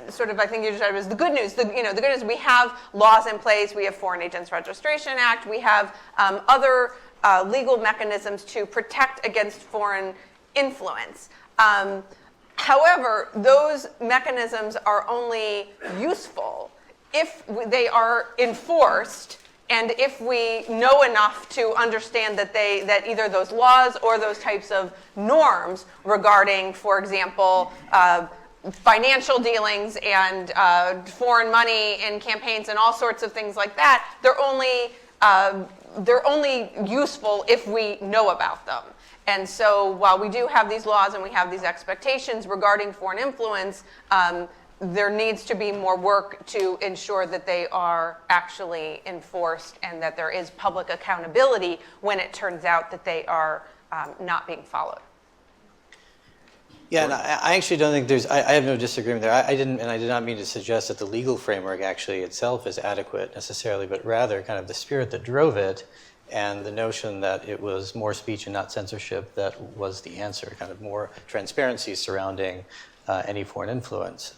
sort of, I think you described it as the good news. The good news, we have laws in place. We have Foreign Agents Registration Act. We have other legal mechanisms to protect against foreign influence. However, those mechanisms are only useful if they are enforced and if we know enough to understand that either those laws or those types of norms regarding, for example, financial dealings and foreign money in campaigns and all sorts of things like that, they're only useful if we know about them. And so while we do have these laws and we have these expectations regarding foreign influence, there needs to be more work to ensure that they are actually enforced and that there is public accountability when it turns out that they are not being followed. Yeah, and I actually don't think there's, I have no disagreement there. I did not mean to suggest that the legal framework actually itself is adequate necessarily, but rather kind of the spirit that drove it and the notion that it was more speech and not censorship that was the answer, kind of more transparency surrounding any foreign influence.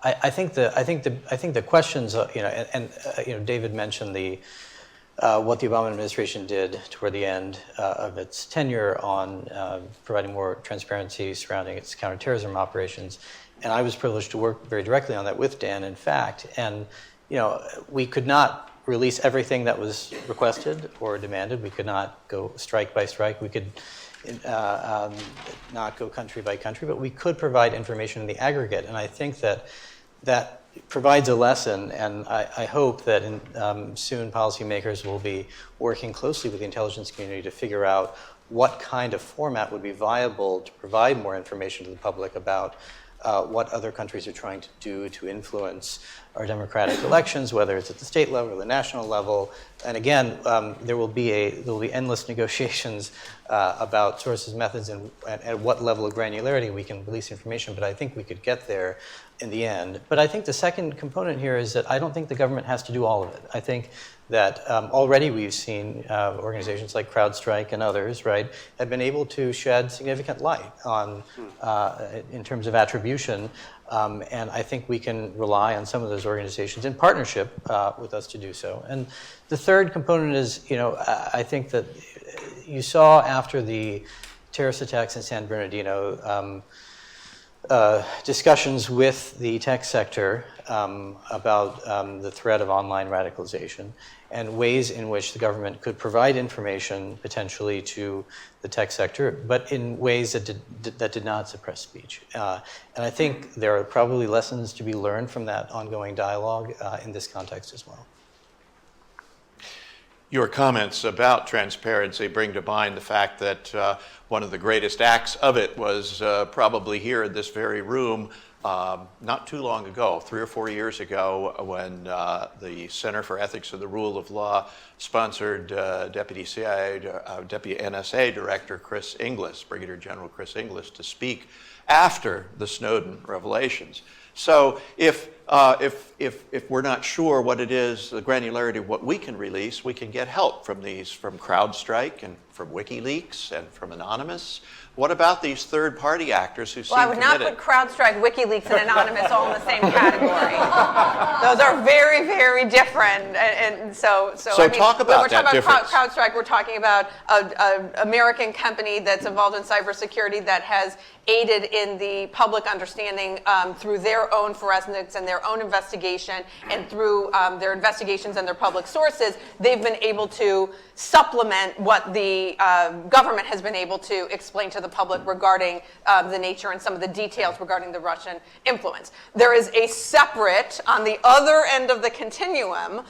I think the questions, David mentioned what the Obama administration did toward the end of its tenure on providing more transparency surrounding its counterterrorism operations, and I was privileged to work very directly on that with Dan, in fact, and we could not release everything that was requested or demanded. We could not go strike by strike. We could not go country by country, but we could provide information in the aggregate. And I think that provides a lesson, and I hope that soon policymakers will be working closely with the intelligence community to figure out what kind of format would be viable to provide more information to the public about what other countries are trying to do to influence our democratic elections, whether it's at the state level or the national level. And again, there will be endless negotiations about sources, methods, and at what level of granularity we can release information, but I think we could get there in the end. But I think the second component here is that I don't think the government has to do all of it. I think that already we've seen organizations like CrowdStrike and others, right, have been able to shed significant light on, in terms of attribution, and I think we can rely on some of those organizations in partnership with us to do so. And the third component is, I think that you saw after the terrorist attacks in San Bernardino, discussions with the tech sector about the threat of online radicalization and ways in which the government could provide information potentially to the tech sector, but in ways that did not suppress speech. And I think there are probably lessons to be learned from that ongoing dialogue in this context as well. Your comments about transparency bring to mind the fact that one of the greatest acts of it was probably here in this very room not too long ago, 3 or 4 years ago, when the Center for Ethics and the Rule of Law sponsored Deputy NSA Director Chris Inglis, Brigadier General Chris Inglis, to speak after the Snowden revelations. So if we're not sure what it is, the granularity of what we can release, we can get help from CrowdStrike and from WikiLeaks and from Anonymous. What about these third-party actors who seem committed? Well, I would not put CrowdStrike, WikiLeaks, and Anonymous all in the same category. Those are very, very different. And so I mean, talk about that difference. When we're talking about CrowdStrike, we're talking about an American company that's involved in cybersecurity that has aided in the public understanding through their own forensics and their own investigation, and through their investigations and their public sources, they've been able to supplement what the government has been able to explain to the public regarding the nature and some of the details regarding the Russian influence. There is a separate, on the other end of the continuum,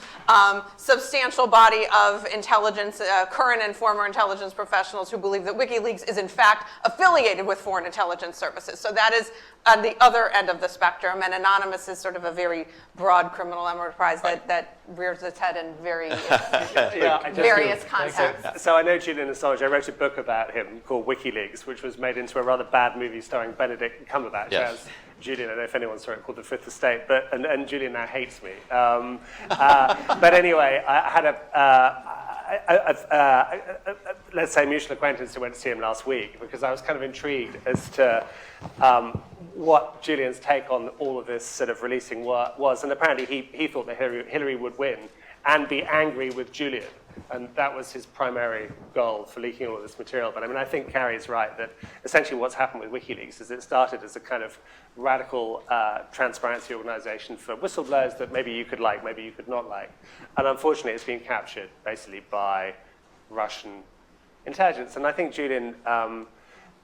substantial body of intelligence, current and former intelligence professionals who believe that WikiLeaks is in fact affiliated with foreign intelligence services. So that is on the other end of the spectrum, and Anonymous is sort of a very broad criminal enterprise that rears its head in various contexts. So I know Julian Assange. I wrote a book about him called WikiLeaks, which was made into a rather bad movie starring Benedict Cumberbatch as Julian. I don't know if anyone saw it, called The Fifth Estate, and Julian now hates me. But anyway, I had let's say, mutual acquaintance who went to see him last week, because I was kind of intrigued as to what Julian's take on all of this sort of releasing was. And apparently he thought that Hillary would win and be angry with Julian. And that was his primary goal for leaking all of this material. But I mean, I think Carrie's right that essentially what's happened with WikiLeaks is it started as a kind of radical transparency organization for whistleblowers that maybe you could like, maybe you could not like. And unfortunately, it's been captured basically by Russian intelligence. And I think Julian,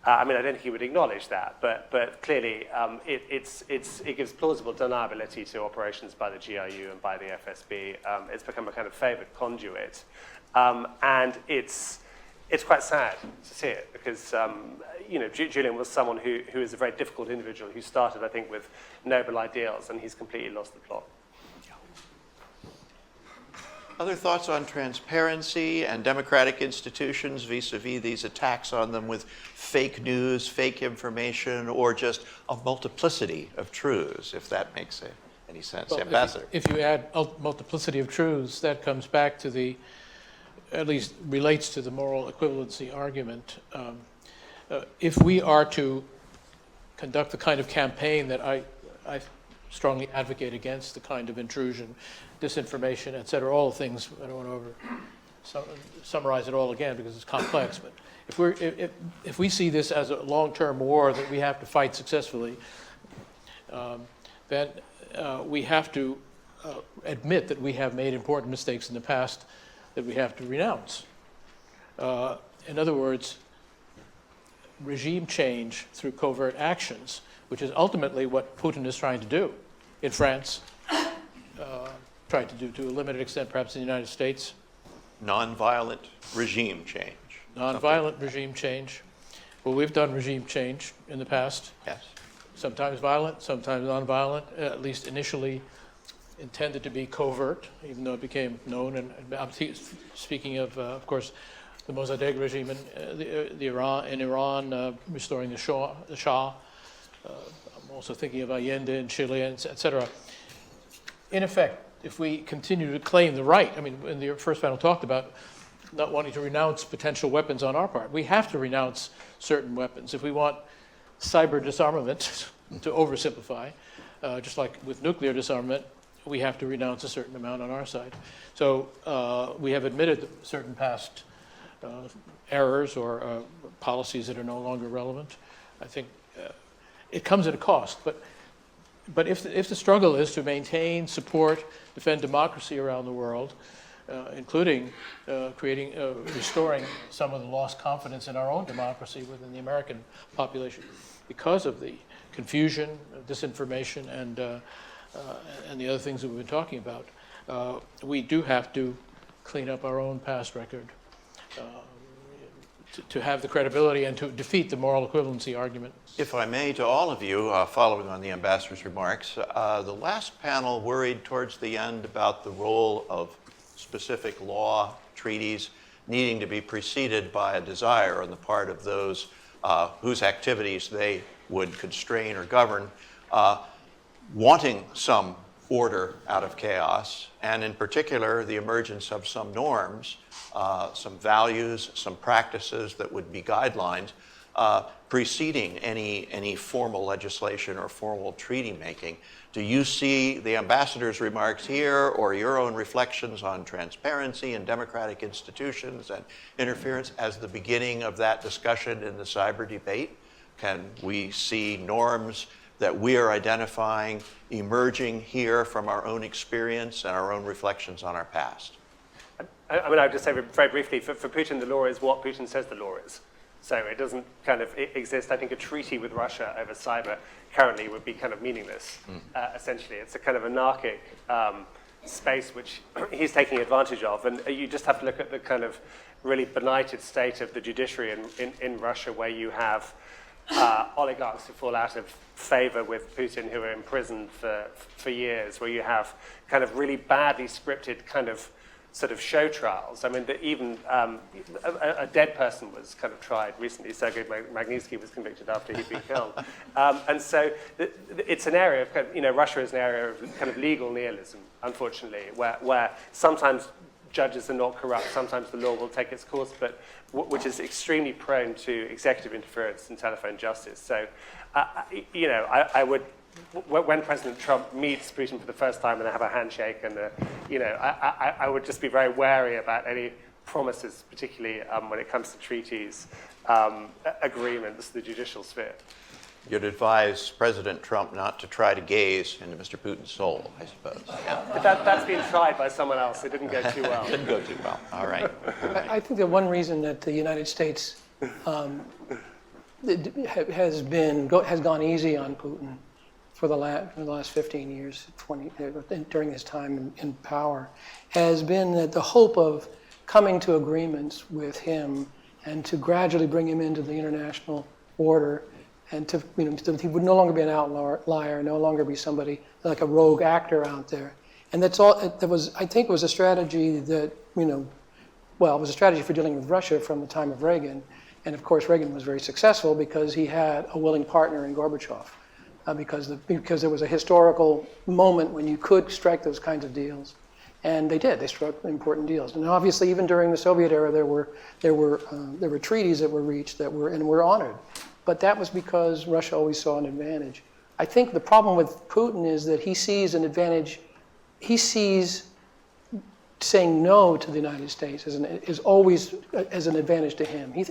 I mean, I don't think he would acknowledge that, but clearly it gives plausible deniability to operations by the GRU and by the FSB. It's become a kind of favored conduit. And it's quite sad to see it because, Julian was someone who is a very difficult individual who started, I think, with noble ideals, and he's completely lost the plot. Other thoughts on transparency and democratic institutions vis-a-vis these attacks on them with fake news, fake information, or just a multiplicity of truths, if that makes any sense? Well, Ambassador. If you add multiplicity of truths, that comes back to at least relates to the moral equivalency argument. If we are to conduct the kind of campaign that I strongly advocate against, the kind of intrusion, disinformation, et cetera, all the things, I don't want to summarize it all again because it's complex, but if we see this as a long-term war that we have to fight successfully, then we have to admit that we have made important mistakes in the past that we have to renounce. In other words, regime change through covert actions, which is ultimately what Putin is trying to do in France, tried to do to a limited extent perhaps in the United States. Nonviolent regime change. Nonviolent regime change. Well, we've done regime change in the past. Yes. Sometimes Violent, sometimes nonviolent, at least initially intended to be covert, even though it became known. And I'm speaking of course, the Mossadegh regime in Iran, restoring the Shah. I'm also thinking of Allende in Chile, et cetera. In effect, if we continue to claim the right, I mean, in the first panel talked about not wanting to renounce potential weapons on our part. We have to renounce certain weapons. If we want cyber disarmament, to oversimplify, just like with nuclear disarmament, we have to renounce a certain amount on our side. So we have admitted certain past errors or policies that are no longer relevant. I think it comes at a cost, but if the struggle is to maintain, support, defend democracy around the world, including restoring some of the lost confidence in our own democracy within the American population because of the confusion, disinformation, and the other things that we've been talking about, we do have to clean up our own past record to have the credibility and to defeat the moral equivalency argument. If I may, to all of you, following on the ambassador's remarks, the last panel worried towards the end about the role of specific law, treaties, needing to be preceded by a desire on the part of those whose activities they would constrain or govern, wanting some order out of chaos, and in particular, the emergence of some norms, some values, some practices that would be guidelines preceding any formal legislation or formal treaty making. Do you see the ambassador's remarks here or your own reflections on transparency and democratic institutions and interference as the beginning of that discussion in the cyber debate? Can we see norms that we are identifying emerging here from our own experience and our own reflections on our past? I mean, I would just say very briefly, for Putin, the law is what Putin says the law is. So it doesn't kind of exist. I think a treaty with Russia over cyber currently would be kind of meaningless, essentially. It's a kind of anarchic space which he's taking advantage of. And you just have to look at the kind of really benighted state of the judiciary in Russia, where you have oligarchs who fall out of favor with Putin, who are imprisoned for years, where you have kind of really badly scripted kind of sort of show trials. I mean, even a dead person was kind of tried recently. Sergei Magnitsky was convicted after he'd been killed. And so it's an area of, kind of, Russia is an area of kind of legal nihilism, unfortunately, where sometimes judges are not corrupt, sometimes the law will take its course, but which is extremely prone to executive interference and telephone justice. So, I would, when President Trump meets Putin for the first time and they have a handshake, and I would just be very wary about any promises, particularly when it comes to treaties, agreements, the judicial sphere. You'd advise President Trump not to try to gaze into Mr. Putin's soul, I suppose. Yeah. But that's been tried by someone else. It didn't go too well. Didn't go too well. All right. I think that one reason that the United States has gone easy on Putin for the last 15 years, 20, during his time in power, has been that the hope of coming to agreements with him and to gradually bring him into the international order, and to, he would no longer be an outlier, no longer be somebody like a rogue actor out there. And that's all. That was, I think, was a strategy that, it was a strategy for dealing with Russia from the time of Reagan. And of course, Reagan was very successful because he had a willing partner in Gorbachev. Because there was a historical moment when you could strike those kinds of deals, and they did. They struck important deals, and obviously, even during the Soviet era, there were treaties that were reached that were honored, but that was because Russia always saw an advantage. I think the problem with Putin is that he sees an advantage. He sees saying no to the United States is always as an advantage to him. He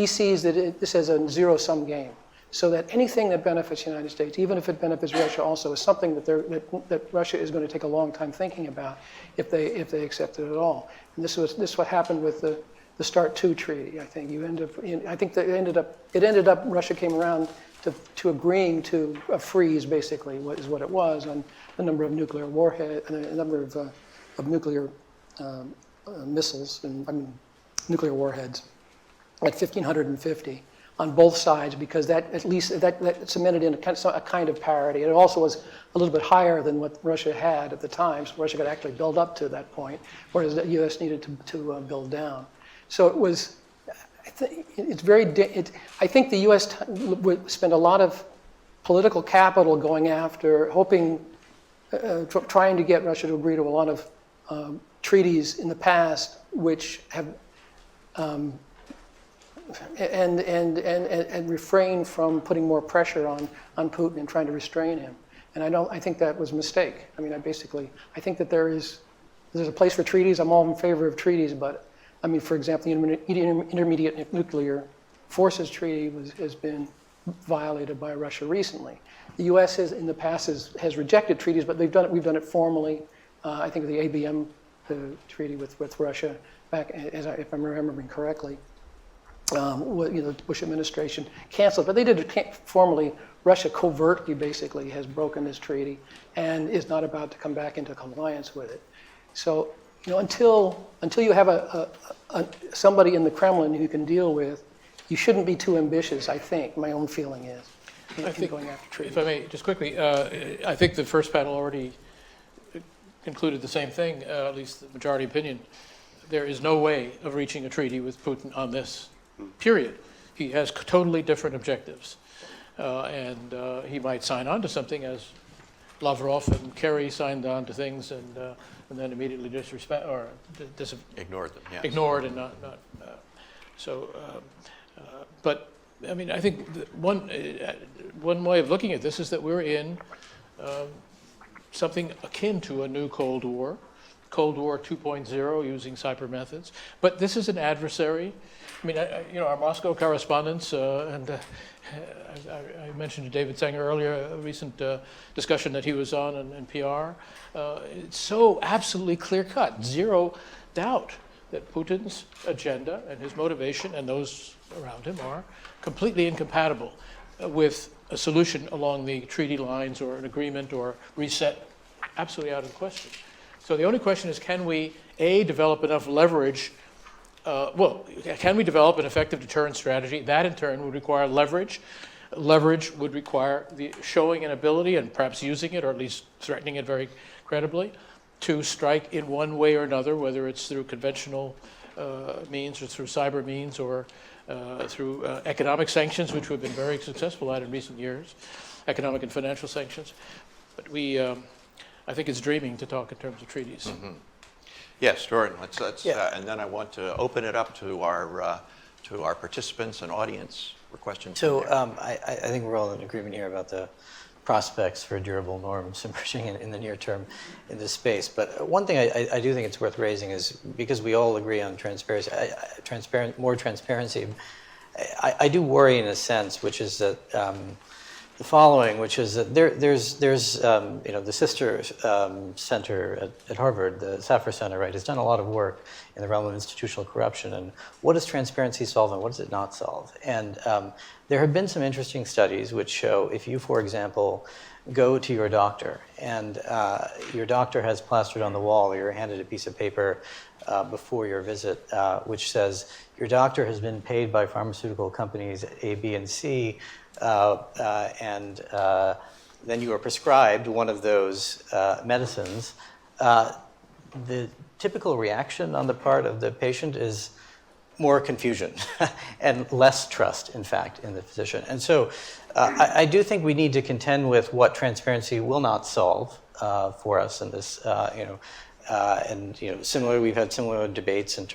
sees that this as a zero-sum game. So that anything that benefits the United States, even if it benefits Russia also, is something that Russia is going to take a long time thinking about if they accept it at all. And this is what happened with the START II treaty. I think it ended up Russia came around to agreeing to a freeze, basically, is what it was, on the number of nuclear warheads and a number of nuclear missiles and nuclear warheads, at 1,550. On both sides, because that at least that cemented in a kind of parity. It also was a little bit higher than what Russia had at the time, so Russia could actually build up to that point, whereas the U.S. needed to build down. So it was. I think the U.S. would spend a lot of political capital going after, hoping trying to get Russia to agree to a lot of treaties in the past, which have and refrain from putting more pressure on Putin and trying to restrain him. And I think that was a mistake. I mean, I think that there's a place for treaties. I'm all in favor of treaties, but I mean, for example, the Intermediate Nuclear Forces Treaty has been violated by Russia recently. The U.S. in the past has rejected treaties, but we've done it formally. I think the ABM treaty with Russia back, if I'm remembering correctly, the Bush administration canceled, but they did it formally. Russia covertly, basically, has broken this treaty and is not about to come back into compliance with it. So, until you have somebody in the Kremlin who can deal with, you shouldn't be too ambitious. I think my own feeling is in going after treaties. If I may, just quickly, I think the first panel already concluded the same thing, at least the majority opinion. There is no way of reaching a treaty with Putin on this, period. He has totally different objectives. And he might sign on to something, as Lavrov and Kerry signed on to things, and then immediately Ignored them, yes. ignored and not but I mean, I think one way of looking at this is that we're in something akin to a new Cold War 2.0, using cyber methods. But this is an adversary. I mean, our Moscow correspondents, and I mentioned to David Sanger earlier a recent discussion that he was on in PR. It's so absolutely clear-cut, zero doubt that Putin's agenda and his motivation and those around him are completely incompatible with a solution along the treaty lines or an agreement or reset, absolutely out of the question. So the only question is, can we, A, develop enough leverage? Can we develop an effective deterrence strategy? That in turn would require leverage. Leverage would require the showing an ability and perhaps using it, or at least threatening it very credibly, to strike in one way or another, whether it's through conventional means or through cyber means or through economic sanctions, which we've been very successful at in recent years, economic and financial sanctions. But I think it's dreaming to talk in terms of treaties. Mm-hmm. Yes, Tarun, let's and then I want to open it up to our participants and audience for questions. So I think we're all in agreement here about the prospects for durable norms emerging in the near term in this space. But one thing I do think it's worth raising is, because we all agree on transparency, more transparency, I do worry in a sense, which is that the following, which is that there's the sister center at Harvard, the Safra Center, right, has done a lot of work in the realm of institutional corruption. And what does transparency solve and what does it not solve? And there have been some interesting studies which show, if you, for example, go to your doctor and your doctor has plastered on the wall, or you're handed a piece of paper before your visit, which says your doctor has been paid by pharmaceutical companies A, B, and C, and then you are prescribed one of those medicines, the typical reaction on the part of the patient is more confusion and less trust, in fact, in the physician. And so I do think we need to contend with what transparency will not solve for us in this, similarly, we've had similar debates in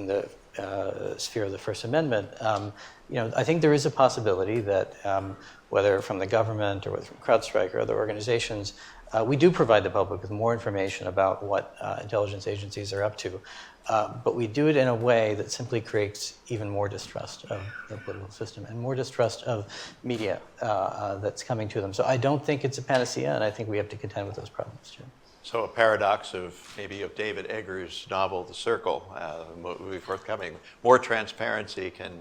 the sphere of the First Amendment. I think there is a possibility that whether from the government or whether from CrowdStrike or other organizations, we do provide the public with more information about what intelligence agencies are up to, but we do it in a way that simply creates even more distrust of the political system and more distrust of media that's coming to them. So I don't think it's a panacea, and I think we have to contend with those problems too. So a paradox of David Eggers' novel, The Circle, movie forthcoming. More transparency can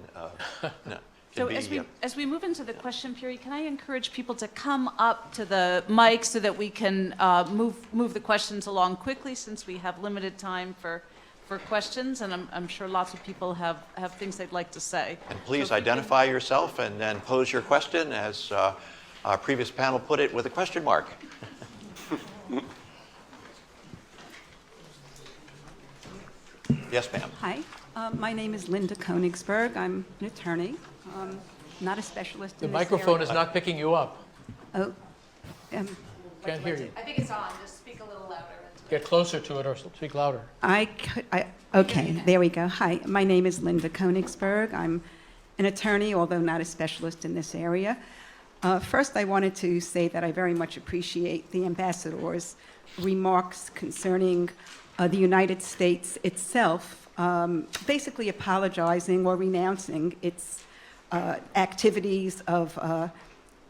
So as we move into the question period, can I encourage people to come up to the mic so that we can move the questions along quickly, since we have limited time for questions, and I'm sure lots of people have things they'd like to say. And please identify yourself and then pose your question, as our previous panel put it, with a question mark. Yes, ma'am. Hi, my name is Linda Konigsberg. I'm an attorney, not a specialist in The this microphone area. is not picking you up. Oh, Can't hear you. I think it's on. Just speak a little louder. Get closer to it or speak louder. Okay, there we go. Hi, my name is Linda Konigsberg. I'm an attorney, although not a specialist in this area. First, I wanted to say that I very much appreciate the ambassador's remarks concerning the United States itself, basically apologizing or renouncing its activities of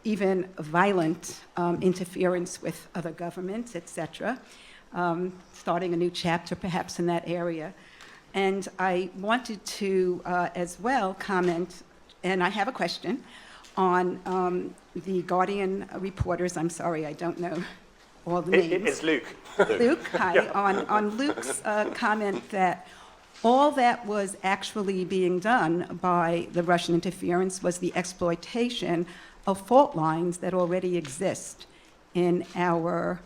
even violent interference with other governments, etc., starting a new chapter perhaps in that area. And I wanted to as well comment, and I have a question, on the Guardian reporters. I'm sorry, I don't know all the names. It's Luke. Luke, hi. On Luke's comment that all that was actually being done by the Russian interference was the exploitation of fault lines that already exist in our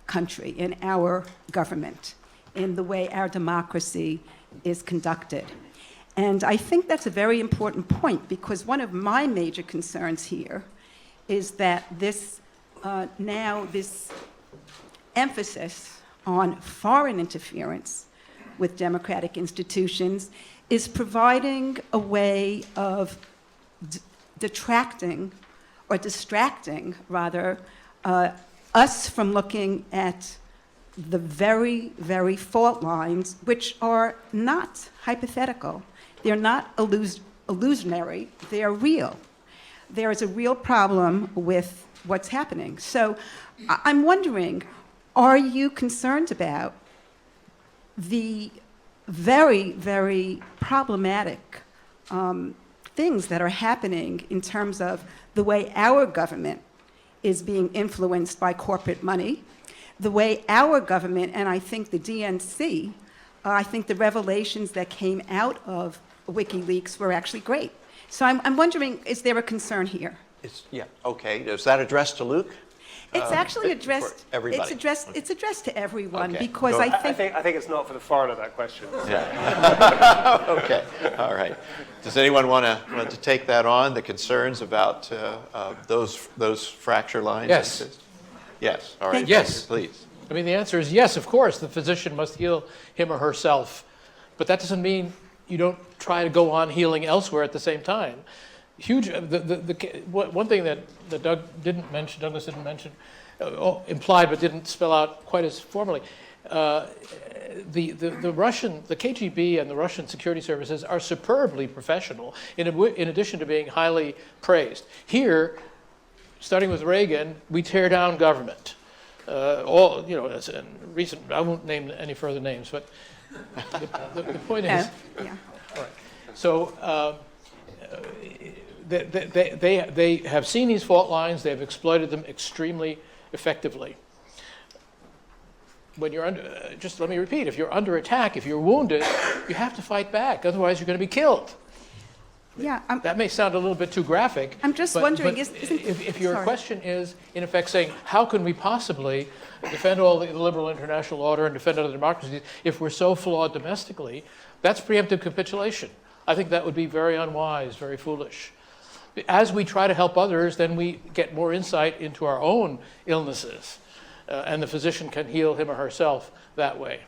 country, in our government, in the way our democracy is conducted. And I think that's a very important point, because one of my major concerns here is that this emphasis on foreign interference with democratic institutions is providing a way of distracting, rather, us from looking at the very, very fault lines, which are not hypothetical. They're not illusionary. They're real. There is a real problem with what's happening. So I'm wondering, are you concerned about the very, very problematic things that are happening in terms of the way our government is being influenced by corporate money, the way our government, and I think the DNC, I think the revelations that came out of WikiLeaks were actually great. So I'm wondering, is there a concern here? Yeah, okay. Is that addressed to Luke? It's actually addressed. For everybody. It's addressed to everyone, Okay. because Go I ahead. I think it's not for the foreigner, that question. Yeah. Okay. All right. Does anyone want to take that on? The concerns about those fracture lines? Yes. Yes. All right. Yes. Please. I mean, the answer is yes, of course. The physician must heal him or herself. But that doesn't mean you don't try to go on healing elsewhere at the same time. One thing that Douglas didn't mention, implied but didn't spell out quite as formally, the KGB and the Russian security services are superbly professional in addition to being highly praised. Here, starting with Reagan, we tear down government. I won't name any further names, but the point is, Yeah. all right. So they have seen these fault lines. They have exploited them extremely effectively. When you're under, just let me repeat: if you're under attack, if you're wounded, you have to fight back. Otherwise, you're going to be killed. Yeah. That may sound a little bit too graphic. I'm just wondering, if your sorry. question is, in effect, saying, how can we possibly defend all the liberal international order and defend other democracies if we're so flawed domestically, that's preemptive capitulation. I think that would be very unwise, very foolish. As we try to help others, then we get more insight into our own illnesses, and the physician can heal him or herself that way.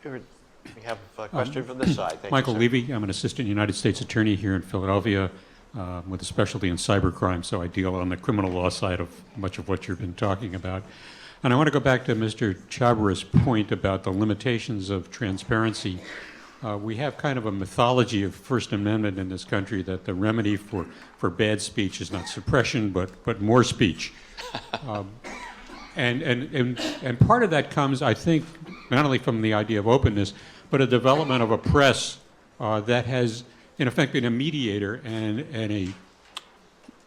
We have a question from this side. Thank you, Michael sir. Levy. I'm an assistant United States attorney here in Philadelphia with a specialty in cybercrime, so I deal on the criminal law side of much of what you've been talking about. And I want to go back to Mr. Chhabra's point about the limitations of transparency. We have kind of a mythology of First Amendment in this country that the remedy for bad speech is not suppression, but more speech. And part of that comes, I think, not only from the idea of openness, but a development of a press that has, in effect, been a mediator and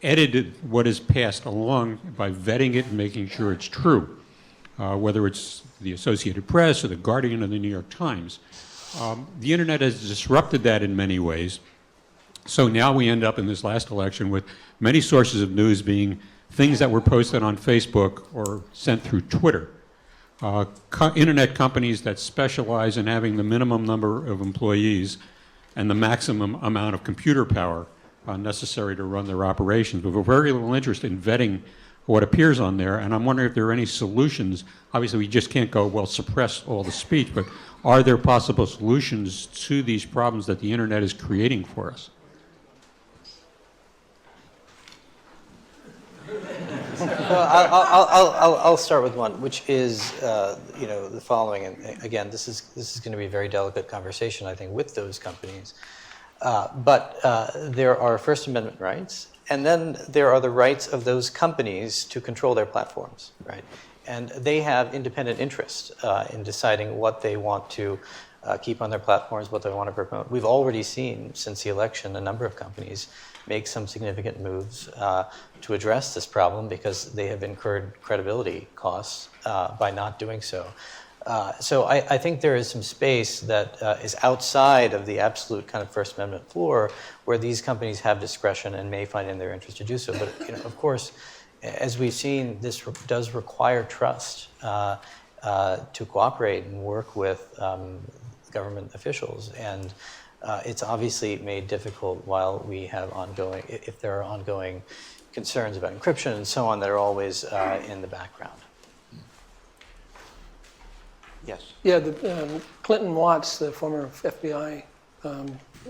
edited what is passed along by vetting it and making sure it's true, whether it's the Associated Press or the Guardian or the New York Times. The internet has disrupted that in many ways. So now we end up in this last election with many sources of news being things that were posted on Facebook or sent through Twitter. Internet companies that specialize in having the minimum number of employees and the maximum amount of computer power necessary to run their operations, but with very little interest in vetting what appears on there, and I'm wondering if there are any solutions. Obviously, we just can't go, well, suppress all the speech, but are there possible solutions to these problems that the internet is creating for us? Well, I'll start with one, which is the following. And again, this is going to be a very delicate conversation, I think, with those companies. But there are First Amendment rights, and then there are the rights of those companies to control their platforms, right? And they have independent interest in deciding what they want to keep on their platforms, what they want to promote. We've already seen since the election a number of companies make some significant moves to address this problem because they have incurred credibility costs by not doing so. So I think there is some space that is outside of the absolute kind of First Amendment floor where these companies have discretion and may find in their interest to do so. But of course, as we've seen, this does require trust to cooperate and work with government officials. And it's obviously made difficult while we have ongoing, if there are ongoing concerns about encryption and so on that are always in the background. Yes. Yeah, Clinton Watts, the former FBI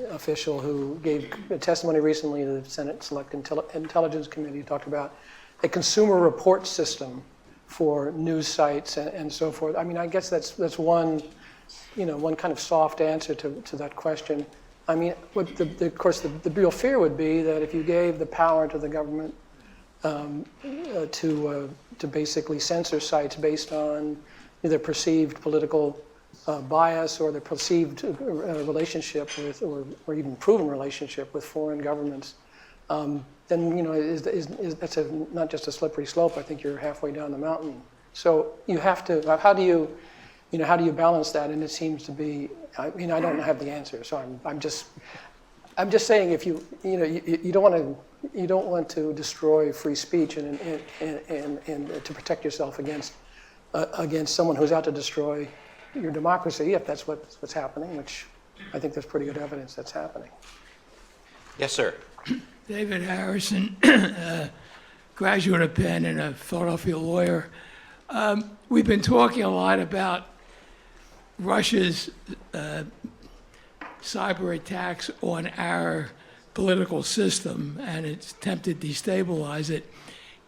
official who gave a testimony recently to the Senate Select Intelligence Committee, talked about a consumer report system for news sites and so forth. I mean, I guess that's one, one kind of soft answer to that question. I mean, of course, the real fear would be that if you gave the power to the government to basically censor sites based on their perceived political bias or their perceived relationship with, or even proven relationship with foreign governments, then that's not just a slippery slope. I think you're halfway down the mountain. So you have to. How do you balance that? And it seems to be. I mean, I don't have the answer. So I'm just saying, if you don't want to destroy free speech and to protect yourself against someone who's out to destroy your democracy, if that's what's happening, which I think there's pretty good evidence that's happening. Yes, sir. David Harrison, graduate of Penn and a Philadelphia lawyer. We've been talking a lot about Russia's cyber attacks on our political system and its attempt to destabilize it.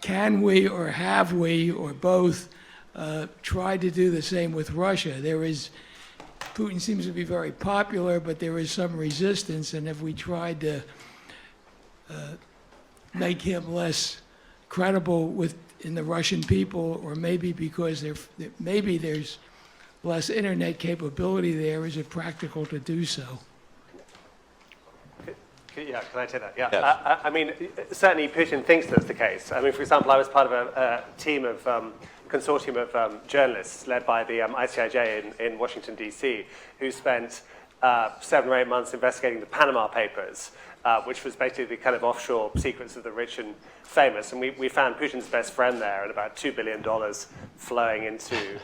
Can we, or have we, or both, tried to do the same with Russia? Putin seems to be very popular, but there is some resistance, and have we tried to make him less credible in the Russian people, or maybe because maybe there's less internet capability there, is it practical to do so? Yeah, can I take that? Yeah. Yes. I mean, certainly Putin thinks that's the case. I mean, for example, I was part of a team of consortium of journalists led by the ICIJ in Washington, D.C., who spent 7 or 8 months investigating the Panama Papers, which was basically the kind of offshore secrets of the rich and famous. And we found Putin's best friend there, and about $2 billion flowing into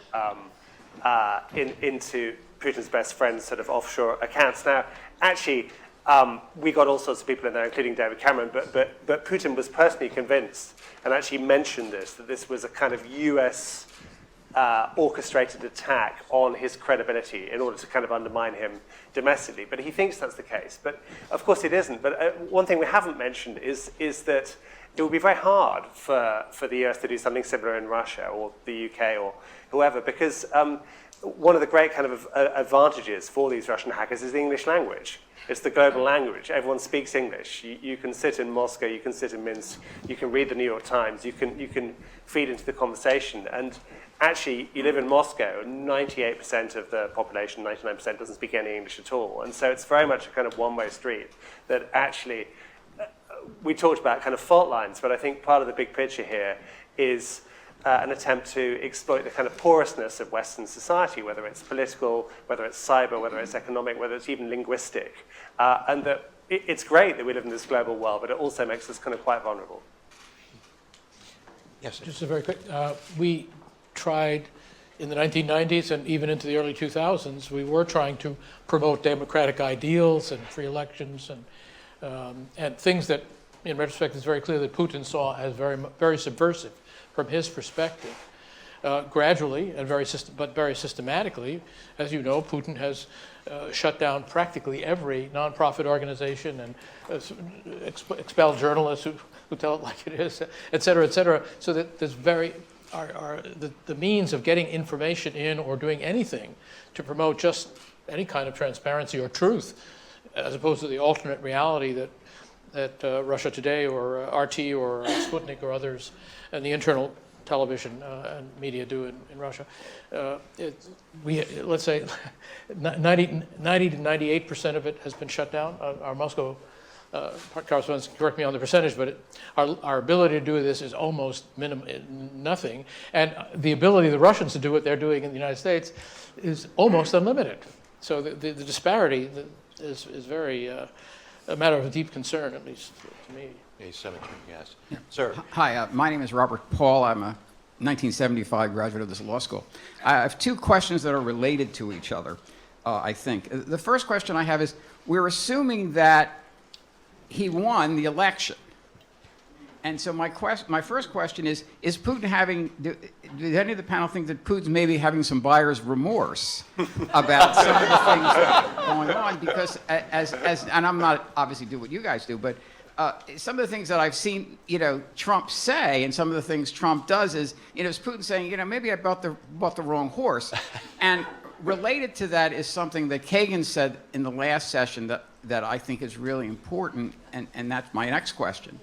Putin's best friend's sort of offshore accounts. Now, actually, we got all sorts of people in there, including David Cameron, but Putin was personally convinced and actually mentioned that this was a kind of US orchestrated attack on his credibility in order to kind of undermine him domestically. But he thinks that's the case. But of course it isn't. But one thing we haven't mentioned is that it would be very hard for the US to do something similar in Russia or the UK or whoever, because one of the great kind of advantages for these Russian hackers is the English language. It's the global language. Everyone speaks English. You can sit in Moscow, you can sit in Minsk, you can read the New York Times, you can feed into the conversation. And actually, you live in Moscow, 98% of the population, 99% doesn't speak any English at all. And so it's very much a kind of one-way street that actually, we talked about kind of fault lines, but I think part of the big picture here is an attempt to exploit the kind of porousness of Western society, whether it's political, whether it's cyber, whether it's economic, whether it's even linguistic. And that it's great that we live in this global world, but it also makes us kind of quite vulnerable. Yes, sir. Just a very quick, we tried in the 1990s and even into the early 2000s, we were trying to promote democratic ideals and free elections and things that in retrospect, it's very clear that Putin saw as very subversive from his perspective. Gradually and very systematically, as you know, Putin has shut down practically every nonprofit organization and expelled journalists who tell it like it is, et cetera, so that there's the means of getting information in or doing anything to promote just any kind of transparency or truth, as opposed to the alternate reality that Russia Today or RT or Sputnik or others and the internal television and media do in Russia. Let's say 90 to 98% of it has been shut down. Our Moscow correspondents can correct me on the percentage, but our ability to do this is almost nothing. And the ability of the Russians to do what they're doing in the United States is almost unlimited. So the disparity is very a matter of deep concern, at least to me. Asymmetry, yes. Yeah. Sir. Hi, my name is Robert Paul. I'm a 1975 graduate of this law school. I have two questions that are related to each other, I think. The first question I have is, we're assuming that he won the election. And so my first question is Putin having, do any of the panel think that Putin's maybe having some buyer's remorse about some of the things that are going on? Because and I'm not obviously do what you guys do, but some of the things that I've seen, Trump say, and some of the things Trump does is, is Putin saying, maybe I bought the wrong horse. And related to that is something that Kagan said in the last session that I think is really important, and that's my next question.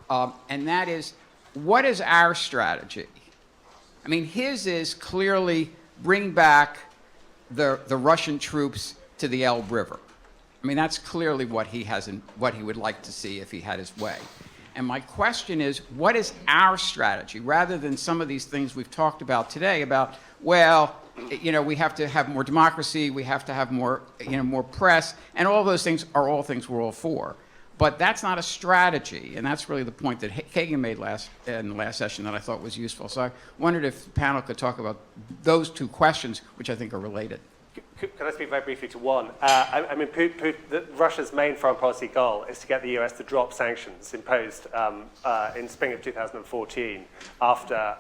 And that is, what is our strategy? I mean, his is clearly bring back the Russian troops to the Elbe River. I mean, that's clearly what he would like to see if he had his way. And my question is, what is our strategy, rather than some of these things we've talked about today about, well, we have to have more democracy, we have to have more, more press, and all those things are all things we're all for. But that's not a strategy, and that's really the point that Kagan made in the last session that I thought was useful. So I wondered if the panel could talk about those two questions, which I think are related. Can I speak very briefly to one? Russia's main foreign policy goal is to get the US to drop sanctions imposed in spring of 2014 after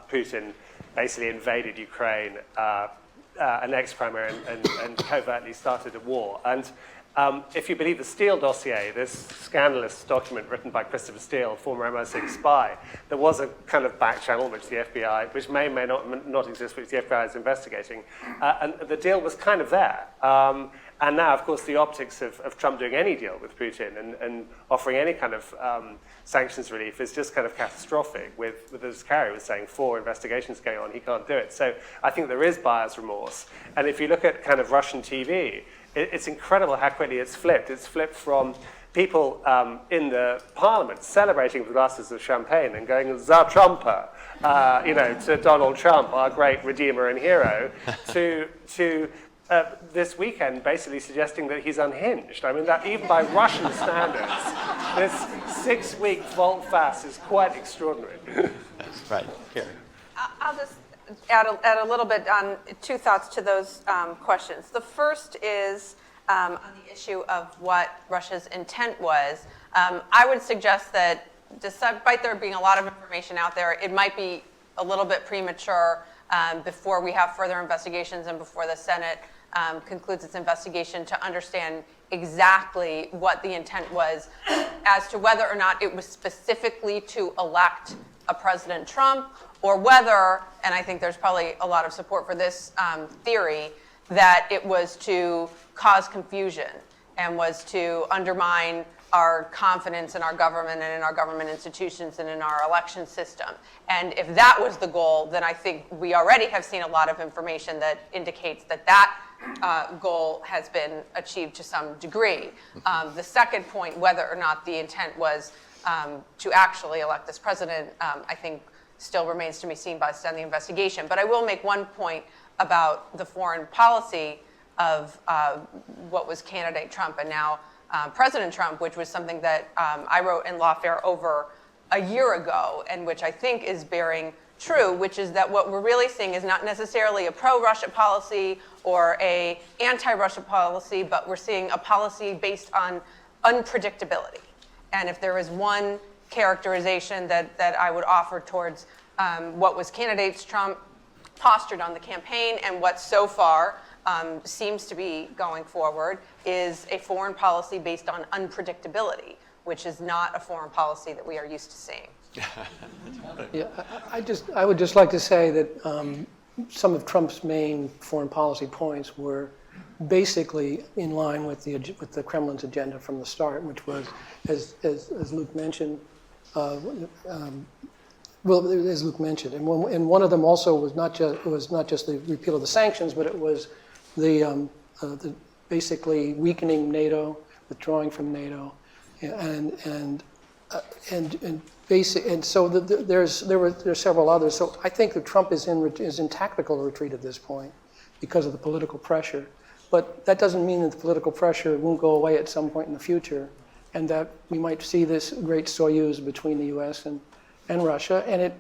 Putin basically invaded Ukraine, annexed Crimea, and covertly started a war. And if you believe the Steele dossier, this scandalous document written by Christopher Steele, former MI6 spy, there was a kind of back channel which the FBI, which may not exist, which the FBI is investigating. And the deal was kind of there. And now, of course, the optics of Trump doing any deal with Putin and offering any kind of sanctions relief is just kind of catastrophic with, as Carrie was saying, 4 investigations going on. He can't do it. So I think there is buyer's remorse. And if you look at kind of Russian TV, it's incredible how quickly it's flipped. It's flipped from people in the parliament celebrating with glasses of champagne and going, "Za Trumper," to Donald Trump, our great redeemer and hero, to this weekend basically suggesting that he's unhinged. I mean, that even by Russian standards, this 6-week volte-face is quite extraordinary. That's right. Carrie. I'll just add a little bit on 2 thoughts to those questions. The first is on the issue of what Russia's intent was. I would suggest that despite there being a lot of information out there, it might be a little bit premature before we have further investigations and before the Senate concludes its investigation to understand exactly what the intent was as to whether or not it was specifically to elect a President Trump, or whether, and I think there's probably a lot of support for this theory, that it was to cause confusion and was to undermine our confidence in our government and in our government institutions and in our election system. And if that was the goal, then I think we already have seen a lot of information that indicates that goal has been achieved to some degree. The second point, whether or not the intent was to actually elect this president, I think still remains to be seen based on the investigation. But I will make one point about the foreign policy of what was candidate Trump and now President Trump, which was something that I wrote in Lawfare over a year ago, and which I think is bearing true, which is that what we're really seeing is not necessarily a pro-Russia policy or a anti-Russia policy, but we're seeing a policy based on unpredictability. And if there is one characterization that I would offer towards what was candidates Trump postured on the campaign and what so far seems to be going forward is a foreign policy based on unpredictability, which is not a foreign policy that we are used to seeing. Yeah, I would just like to say that some of Trump's main foreign policy points were basically in line with the Kremlin's agenda from the start, which was, as Luke mentioned, as Luke mentioned, and one of them also was not just the repeal of the sanctions, but it was the basically weakening NATO, withdrawing from NATO, and so there were several others. So I think that Trump is in tactical retreat at this point because of the political pressure. But that doesn't mean that the political pressure won't go away at some point in the future, and that we might see this great Soyuz between the U.S. and Russia. And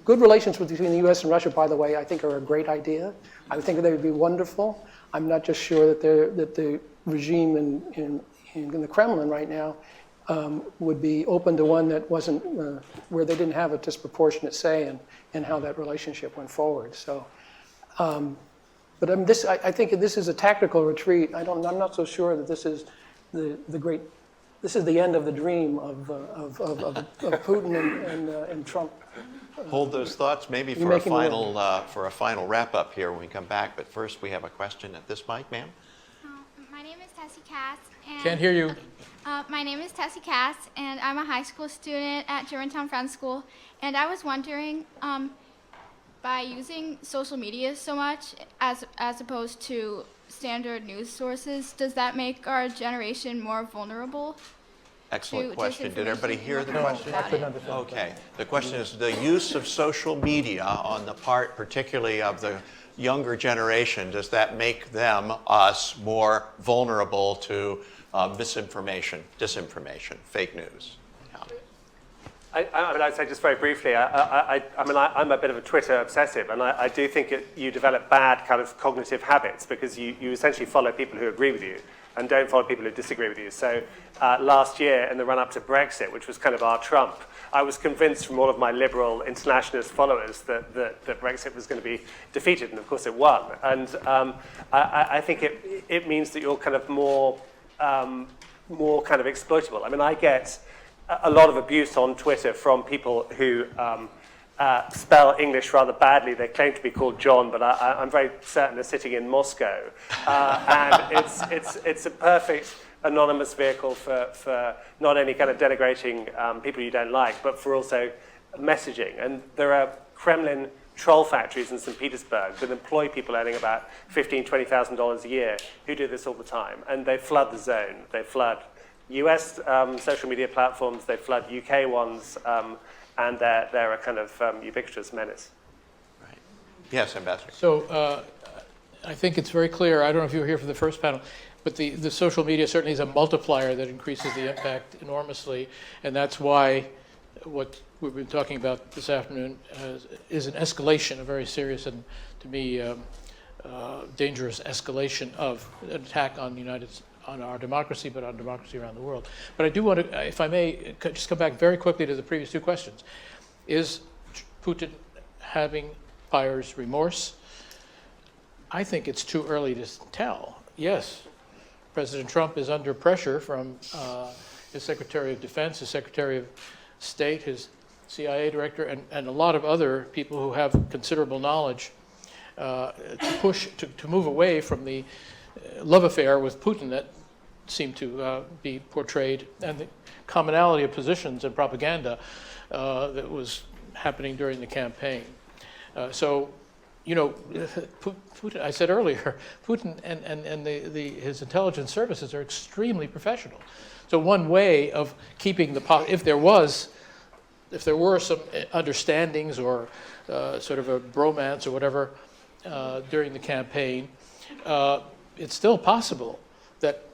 good relations between the U.S. and Russia, by the way, I think are a great idea. I think they would be wonderful. I'm not just sure that the regime in the Kremlin right now would be open to one that wasn't where they didn't have a disproportionate say in how that relationship went forward. So. But I think this is a tactical retreat. I'm not so sure that this is this is the end of the dream of Putin and Trump. Hold those thoughts maybe for a final wrap up here when we come back. But first, we have a question at this mic, ma'am. My name is Tessie Cass. Can't hear you. My name is Tessie Cass, and I'm a high school student at Georgetown Friends School. And I was wondering, by using social media so much as opposed to standard news sources, does that make our generation more vulnerable? Excellent question. Did everybody hear the question? Okay. The question is the use of social media on the part particularly of the younger generation, does that make them, us, more vulnerable to misinformation, disinformation, fake news? I'd say just very briefly, I'm a bit of a Twitter obsessive, and I do think you develop bad kind of cognitive habits because you essentially follow people who agree with you and don't follow people who disagree with you. So last year, in the run-up to Brexit, which was kind of our Trump, I was convinced from all of my liberal internationalist followers that Brexit was going to be defeated, and of course it won. And I think it means that you're kind of more kind of exploitable. I mean, I get a lot of abuse on Twitter from people who spell English rather badly. They claim to be called John, but I'm very certain they're sitting in Moscow. And it's a perfect anonymous vehicle for not only kind of denigrating people you don't like, but for also messaging. And there are Kremlin troll factories in St. Petersburg that employ people earning about $15,000, $20,000 a year who do this all the time. And they flood the zone. They flood US social media platforms, they flood UK ones, and they're a kind of ubiquitous menace. Right. Yes, Ambassador. So I think it's very clear, I don't know if you were here for the first panel, but the social media certainly is a multiplier that increases the impact enormously, and that's why what we've been talking about this afternoon is an escalation, a very serious and, to me, dangerous escalation of an attack on our democracy, but on democracy around the world. But I do want to, if I may, just come back very quickly to the previous two questions. Is Putin having buyer's remorse? I think it's too early to tell. Yes, President Trump is under pressure from his Secretary of Defense, his Secretary of State, his CIA director, and a lot of other people who have considerable knowledge to move away from the love affair with Putin that seemed to be portrayed, and the commonality of positions and propaganda that was happening during the campaign. So, you know, Putin, I said earlier, Putin and his intelligence services are extremely professional. So one way of keeping if there were some understandings or sort of a bromance or whatever during the campaign, it's still possible that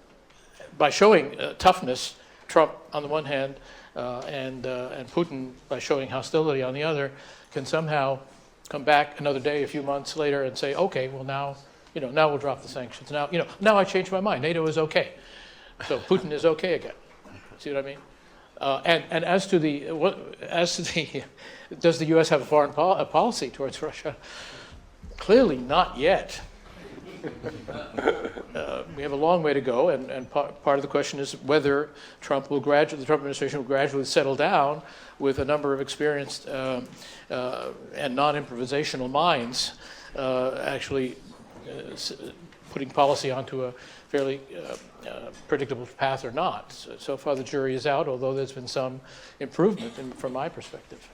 by showing toughness, Trump on the one hand and Putin by showing hostility on the other, can somehow come back another day, a few months later, and say, okay, well now we'll drop the sanctions. Now I changed my mind. NATO is okay, so Putin is okay again. See what I mean? And as to the does the U.S. have a foreign policy towards Russia? Clearly not yet. We have a long way to go, and part of the question is whether the Trump administration will gradually settle down with a number of experienced and non-improvisational minds actually putting policy onto a fairly predictable path or not. So far the jury is out, although there's been some improvement from my perspective.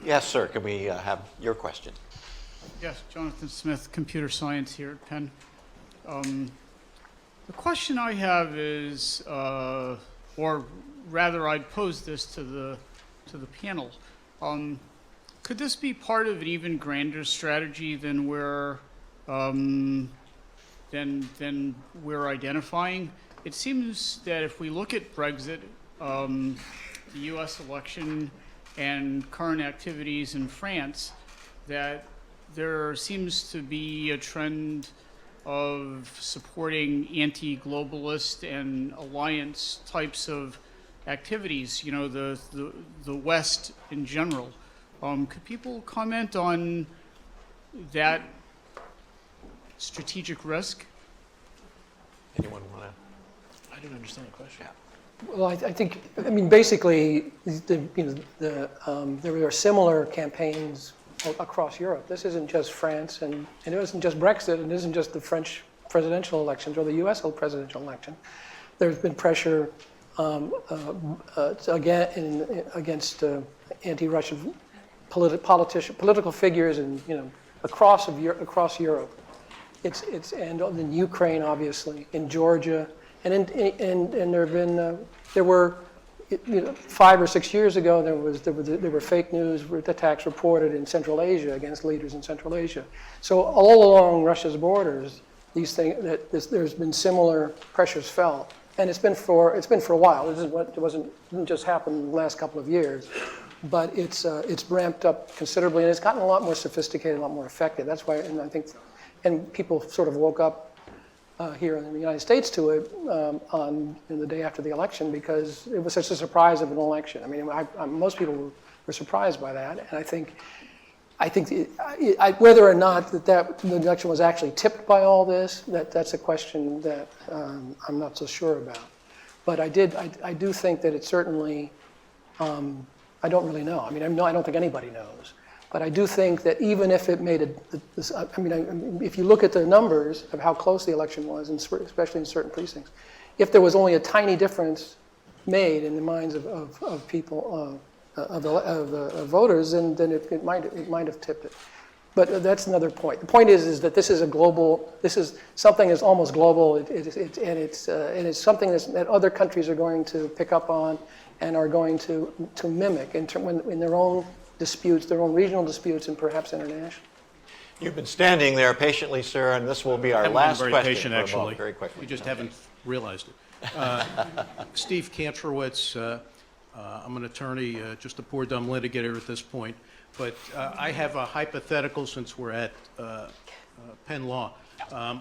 Yes, sir. Can we have your question? Yes, Jonathan Smith, computer science here at Penn. The question I have is, or rather I'd pose this to the panel. Could this be part of an even grander strategy than we're identifying? It seems that if we look at Brexit, the US election, and current activities in France, that there seems to be a trend of supporting anti-globalist and alliance types of activities, you know, the West in general. Could people comment on that strategic risk? Anyone want to? I didn't understand the question. Yeah. Well, I mean, basically, there are similar campaigns across Europe. This isn't just France, and it isn't just Brexit, and it isn't just the French presidential elections or the U.S. presidential election. There's been pressure against anti-Russian political figures, and across Europe. It's and in Ukraine, obviously, in Georgia. And there were 5 or 6 years ago there were fake news attacks reported in Central Asia against leaders in Central Asia. So all along Russia's borders, there's been similar pressures felt, and it's been for a while. It didn't just happen in the last couple of years, but it's ramped up considerably, and it's gotten a lot more sophisticated, a lot more effective. That's why, and I think, and people sort of woke up here in the United States to it in the day after the election, because it was such a surprise of an election. I mean, most people were surprised by that, and I think whether or not that the election was actually tipped by all this, that's a question that I'm not so sure about. But I do think that it certainly, I don't really know. I mean, I don't think anybody knows. But I do think that even if it made if you look at the numbers of how close the election was, and especially in certain precincts, if there was only a tiny difference made in the minds of people, of voters, then it might have tipped it. But that's another point. The point is that this is something that's almost global, and it's something that other countries are going to pick up on and are going to mimic in their own disputes, their own regional disputes, and perhaps international. You've been standing there patiently, sir, and this will be our last question. Patient, actually. Very quickly. You just haven't realized it. Steve Kantrowitz, I'm an attorney, just a poor dumb litigator at this point, but I have a hypothetical since we're at Penn Law.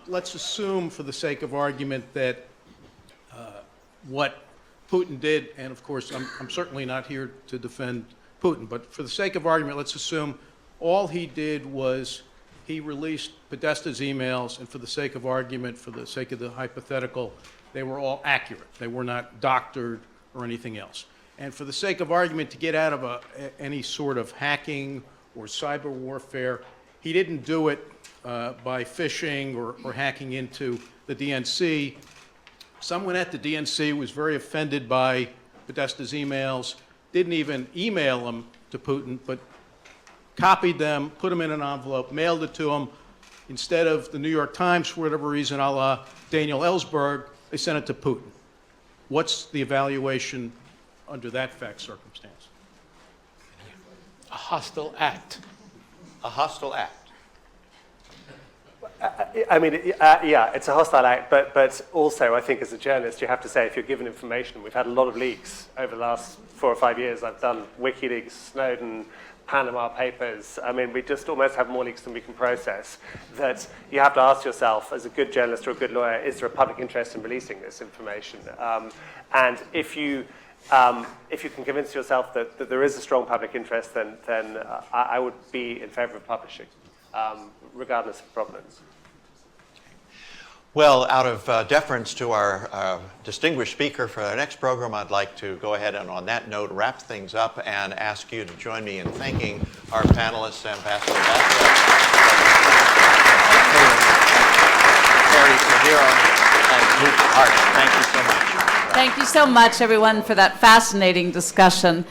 Let's assume, for the sake of argument, that what Putin did, and of course I'm certainly not here to defend Putin, but for the sake of argument, let's assume all he did was he released Podesta's emails, and for the sake of argument, for the sake of the hypothetical, they were all accurate. They were not doctored or anything else. And for the sake of argument, to get out of any sort of hacking or cyber warfare, he didn't do it by phishing or hacking into the DNC. Someone at the DNC was very offended by Podesta's emails, didn't even email them to Putin, but copied them, put them in an envelope, mailed it to him. Instead of the New York Times, for whatever reason, a la Daniel Ellsberg, they sent it to Putin. What's the evaluation under that fact circumstance? A hostile act. A hostile act. I mean, yeah, it's a hostile act, but also I think as a journalist you have to say if you're given information, we've had a lot of leaks over the last 4 or 5 years. I've done WikiLeaks, Snowden, Panama Papers. I mean, we just almost have more leaks than we can process. That you have to ask yourself, as a good journalist or a good lawyer, is there a public interest in releasing this information? And if you can convince yourself that there is a strong public interest, then I would be in favor of publishing, regardless of provenance. Well, out of deference to our distinguished speaker for our next program, I'd like to go ahead and on that note wrap things up and ask you to join me in thanking our panelists, Ambassador Basora, Carrie Cordero, and Luke Hart. Thank you so much. Thank you so much, everyone, for that fascinating discussion.